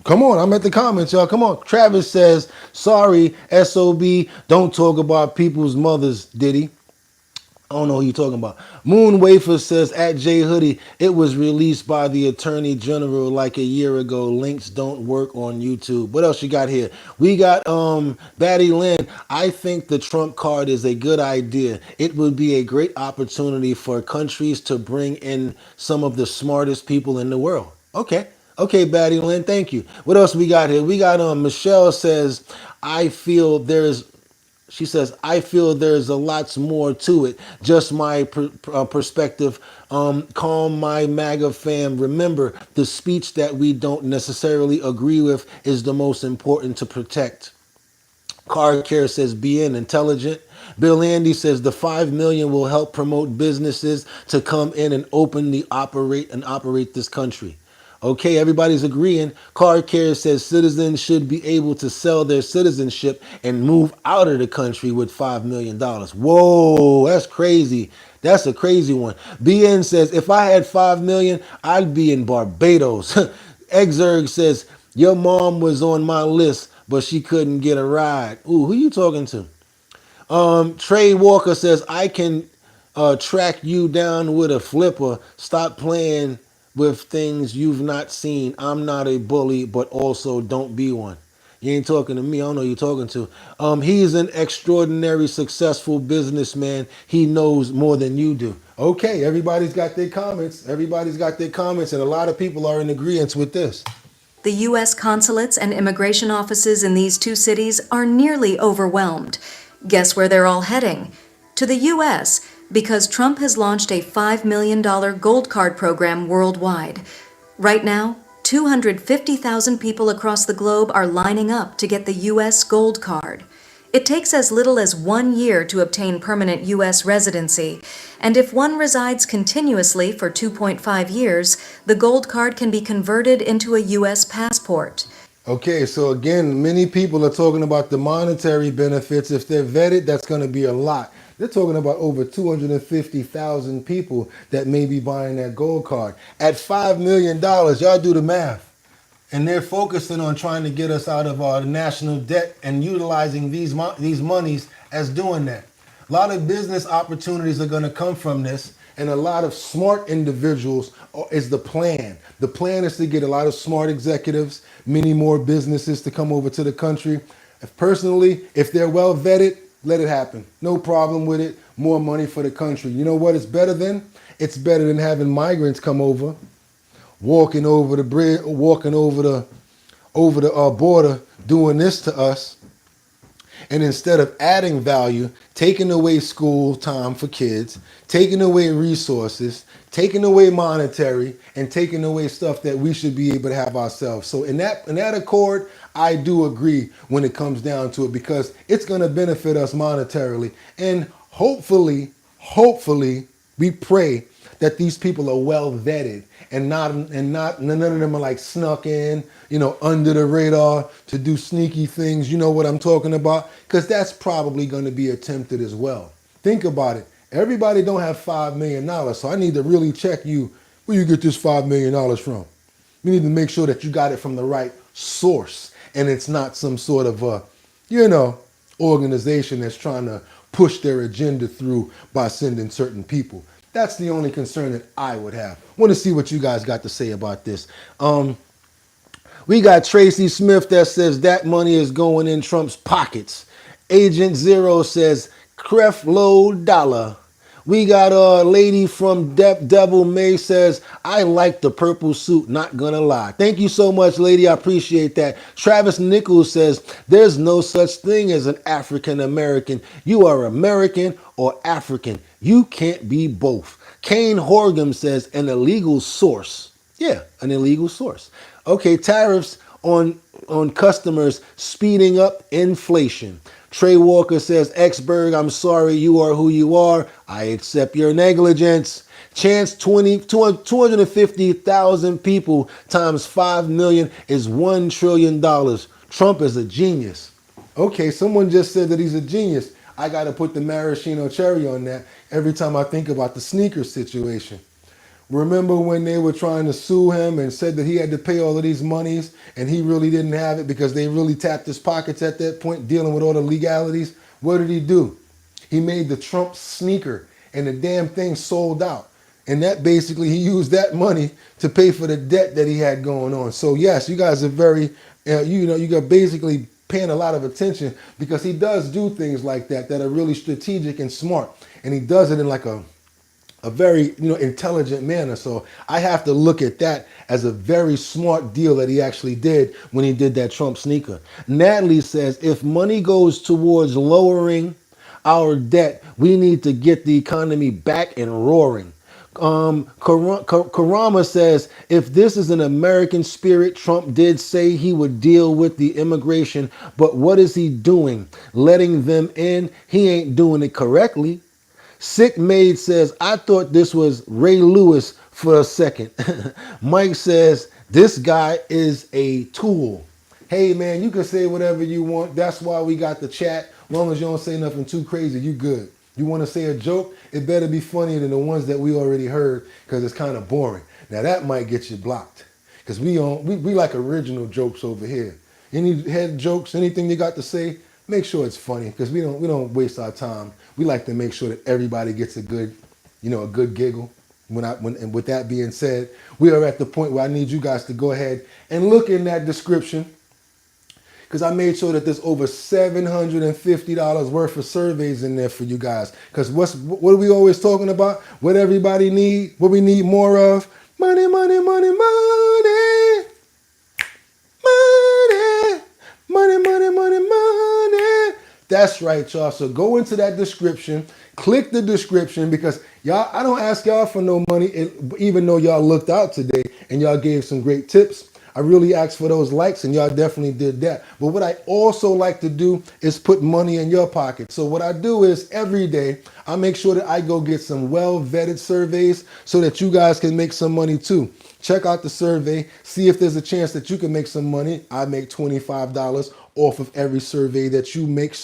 A: come on, I'm at the comments, y'all. Come on. Travis says, sorry, SOB, don't talk about people's mothers, Diddy. I don't know who you're talking about. Moon Wafer says, at J Hoodie, it was released by the Attorney General like a year ago. Links don't work on YouTube. What else you got here? We got Batty Lynn. I think the Trump card is a good idea. It would be a great opportunity for countries to bring in some of the smartest people in the world. Okay. Okay, Batty Lynn, thank you. What else we got here? We got Michelle says, I feel there's a lot more to it. Just my perspective. Calm my MAGA fam. Remember, the speech that we don't necessarily agree with is the most important to protect. Car Care says, be intelligent. Bill Andy says the $5 million will help promote businesses to come in and openly operate this country. Okay, everybody's agreeing. Car Care says citizens should be able to sell their citizenship and move out of the country with $5 million. Whoa, that's crazy. That's a crazy one. BN says, if I had $5 million, I'd be in Barbados. Exerg says, your mom was on my list, but she couldn't get a ride. Ooh, who you talking to? Trey Walker says, I can track you down with a flipper. Stop playing with things you've not seen. I'm not a bully, but also don't be one. You ain't talking to me. I don't know who you're talking to. He's an extraordinary successful businessman. He knows more than you do. Okay, everybody's got their comments. Everybody's got their comments, and a lot of people are in agreement with this.
L: The U.S. consulates and immigration offices in these two cities are nearly overwhelmed. Guess where they're all heading? To the U.S., because Trump has launched a $5 million Gold Card program worldwide. Right now, 250,000 people across the globe are lining up to get the U.S. Gold Card. It takes as little as 1 year to obtain permanent U.S. residency, and if one resides continuously for 2.5 years, the Gold Card can be converted into a U.S. passport.
A: Okay, so again, many people are talking about the monetary benefits. If they're vetted, that's going to be a lot. They're talking about over 250,000 people that may be buying that Gold Card. At $5 million, y'all do the math. And they're focusing on trying to get us out of our national debt and utilizing these monies as doing that. A lot of business opportunities are going to come from this, and a lot of smart individuals is the plan. The plan is to get a lot of smart executives, many more businesses to come over to the country. Personally, if they're well vetted, let it happen. No problem with it. More money for the country. You know what it's better than? It's better than having migrants come over, walking over the bridge, walking over the border, doing this to us. And instead of adding value, taking away school time for kids, taking away resources, taking away monetary, and taking away stuff that we should be able to have ourselves. So in that accord, I do agree when it comes down to it, because it's going to benefit us monetarily. And hopefully, we pray that these people are well vetted and not none of them are like snuck in, under the radar to do sneaky things. You know what I'm talking about? Because that's probably going to be attempted as well. Think about it. Everybody don't have $5 million, so I need to really check you where you get this $5 million from. You need to make sure that you got it from the right source, and it's not some sort of organization that's trying to push their agenda through by sending certain people. That's the only concern that I would have. Want to see what you guys got to say about this. We got Tracy Smith that says that money is going in Trump's pockets. Agent Zero says Creflo Dollar. We got a lady from Devil May says, I like the purple suit, not gonna lie. Thank you so much, lady. I appreciate that. Travis Nichols says, there's no such thing as an African American. You are American or African. You can't be both. Kane Horgham says, an illegal source. Yeah, an illegal source. Okay, tariffs on customers speeding up inflation. Trey Walker says, Exberg, I'm sorry, you are who you are. I accept your negligence. Chance 250,000 people times 5 million is $1 trillion. Trump is a genius. Okay, someone just said that he's a genius. I got to put the maraschino cherry on that every time I think about the sneaker situation. Remember when they were trying to sue him and said that he had to pay all of these monies and he really didn't have it because they really tapped his pockets at that point, dealing with all the legalities? What did he do? He made the Trump sneaker and the damn thing sold out. And that basically, he used that money to pay for the debt that he had going on. So yes, you guys are very, you got basically paying a lot of attention, because he does do things like that are really strategic and smart. And he does it in like a very intelligent manner. So I have to look at that as a very smart deal that he actually did when he did that Trump sneaker. Natalie says, if money goes towards lowering our debt, we need to get the economy back and roaring. Karama says, if this is an American spirit, Trump did say he would deal with the immigration, but what is he doing? Letting them in? He ain't doing it correctly. Sick Maid says, I thought this was Ray Lewis for a second. Mike says, this guy is a tool. Hey man, you can say whatever you want. That's why we got the chat. As long as you don't say nothing too crazy, you good. You want to say a joke? It better be funnier than the ones that we already heard, because it's kind of boring. Now that might get you blocked, because we like original jokes over here. Any head jokes, anything you got to say, make sure it's funny, because we don't waste our time. We like to make sure that everybody gets a good giggle. And with that being said, we are at the point where I need you guys to go ahead and look in that description, because I made sure that there's over $750 worth of surveys in there for you guys. Because what are we always talking about? What everybody need? What we need more of? Money, money, money, money. Money. Money, money, money, money. That's right, y'all. So go into that description. Click the description, because y'all, I don't ask y'all for no money, even though y'all looked out today and y'all gave some great tips. I really asked for those likes, and y'all definitely did that. But what I also like to do is put money in your pocket. So what I do is every day, I make sure that I go get some well-vetted surveys so that you guys can make some money too. Check out the survey, see if there's a chance that you can make some money. I make $25 off of every survey that you make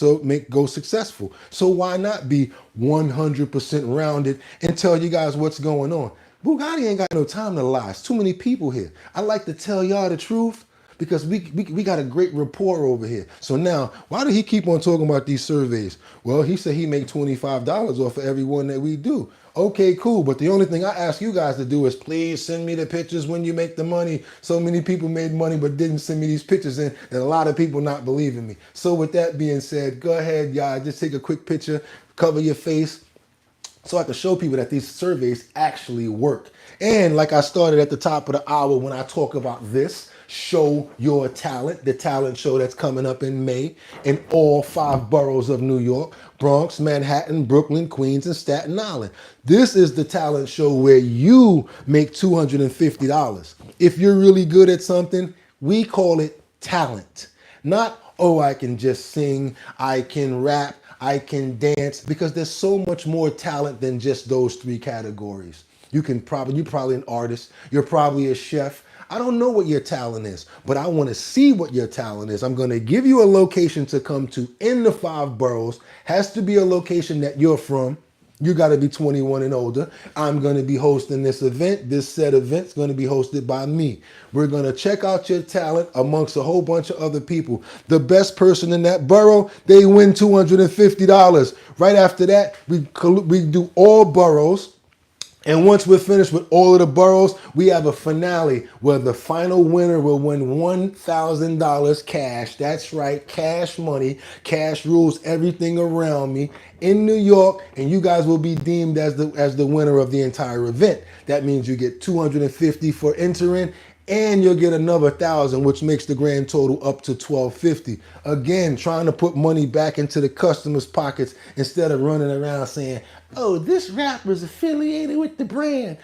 A: go successful. So why not be 100% rounded and tell you guys what's going on? Bugatti ain't got no time to lie. It's too many people here. I like to tell y'all the truth, because we got a great rapport over here. So now, why do he keep on talking about these surveys? Well, he said he make $25 off of every one that we do. Okay, cool. But the only thing I ask you guys to do is please send me the pictures when you make the money. So many people made money but didn't send me these pictures in, and a lot of people not believing me. So with that being said, go ahead, y'all. Just take a quick picture, cover your face, so I can show people that these surveys actually work. And like I started at the top of the hour when I talk about this, Show Your Talent, the talent show that's coming up in May in all 5 boroughs of New York: Bronx, Manhattan, Brooklyn, Queens, and Staten Island. This is the talent show where you make $250. If you're really good at something, we call it talent. Not, oh, I can just sing, I can rap, I can dance, because there's so much more talent than just those 3 categories. You're probably an artist, you're probably a chef. I don't know what your talent is, but I want to see what your talent is. I'm going to give you a location to come to in the 5 boroughs. Has to be a location that you're from. You got to be 21 and older. I'm going to be hosting this event. This said event's going to be hosted by me. We're going to check out your talent amongst a whole bunch of other people. The best person in that borough, they win $250. Right after that, we do all boroughs. And once we're finished with all of the boroughs, we have a finale where the final winner will win $1,000 cash. That's right, cash money. Cash rules everything around me in New York, and you guys will be deemed as the winner of the entire event. That means you get $250 for entering, and you'll get another $1,000, which makes the grand total up to $1,250. Again, trying to put money back into the customers' pockets instead of running around saying, oh, this rapper's affiliated with the brand.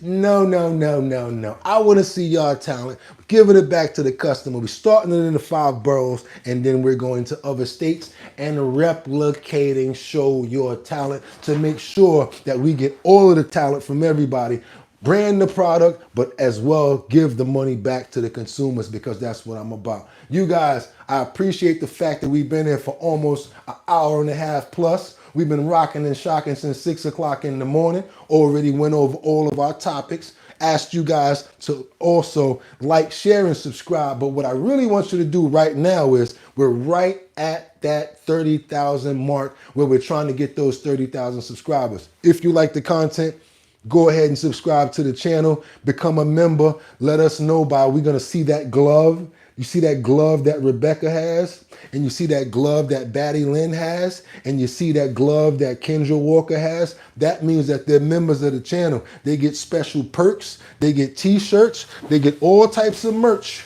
A: No. I want to see y'all talent. We're giving it back to the customer. We're starting it in the 5 boroughs, and then we're going to other states and replicating Show Your Talent to make sure that we get all of the talent from everybody. Brand the product, but as well give the money back to the consumers, because that's what I'm about. You guys, I appreciate the fact that we've been here for almost an hour and a half plus. We've been rocking and shocking since 6 o'clock in the morning. Already went over all of our topics. Asked you guys to also like, share, and subscribe. But what I really want you to do right now is we're right at that 30,000 mark where we're trying to get those 30,000 subscribers. If you like the content, go ahead and subscribe to the channel, become a member. Let us know we're going to see that glove. You see that glove that Rebecca has, and you see that glove that Batty Lynn has, and you see that glove that Kendra Walker has. That means that they're members of the channel. They get special perks, they get t-shirts, they get all types of merch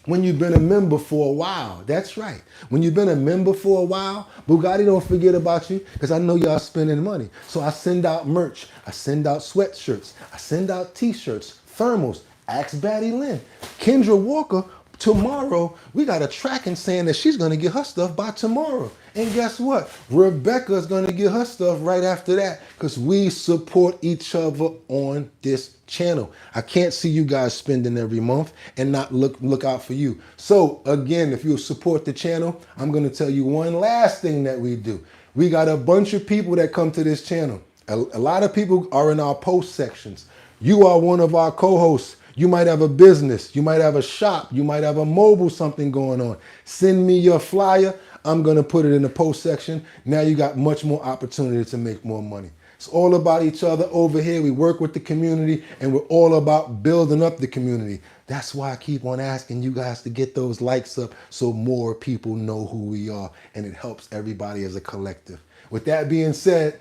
A: when you've been a member for a while. That's right. When you've been a member for a while, Bugatti don't forget about you, because I know y'all spending money. So I send out merch. I send out sweatshirts. I send out t-shirts, thermals. Ask Batty Lynn. Kendra Walker, tomorrow, we got a tracking saying that she's going to get her stuff by tomorrow. And guess what? Rebecca's going to get her stuff right after that, because we support each other on this channel. I can't see you guys spending every month and not look out for you. So again, if you support the channel, I'm going to tell you one last thing that we do. We got a bunch of people that come to this channel. A lot of people are in our post sections. You are one of our co-hosts. You might have a business, you might have a shop, you might have a mobile something going on. Send me your flyer. I'm going to put it in the post section. Now you got much more opportunity to make more money. It's all about each other over here. We work with the community, and we're all about building up the community. That's why I keep on asking you guys to get those likes up so more people know who we are, and it helps everybody as a collective. With that being said,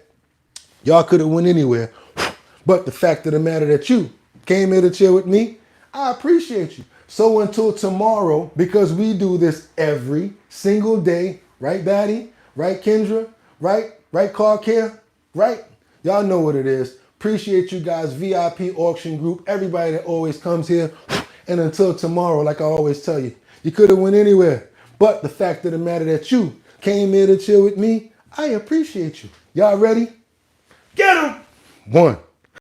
A: y'all could have went anywhere, but the fact of the matter that you came here to chill with me, I appreciate you. So until tomorrow, because we do this every single day, right, Batty? Right, Kendra? Right? Right, Car Care? Right? Y'all know what it is. Appreciate you guys, VIP auction group, everybody that always comes here. And until tomorrow, like I always tell you, you could have went anywhere. But the fact of the matter that you came here to chill with me, I appreciate you. Y'all ready? Get 'em! 1.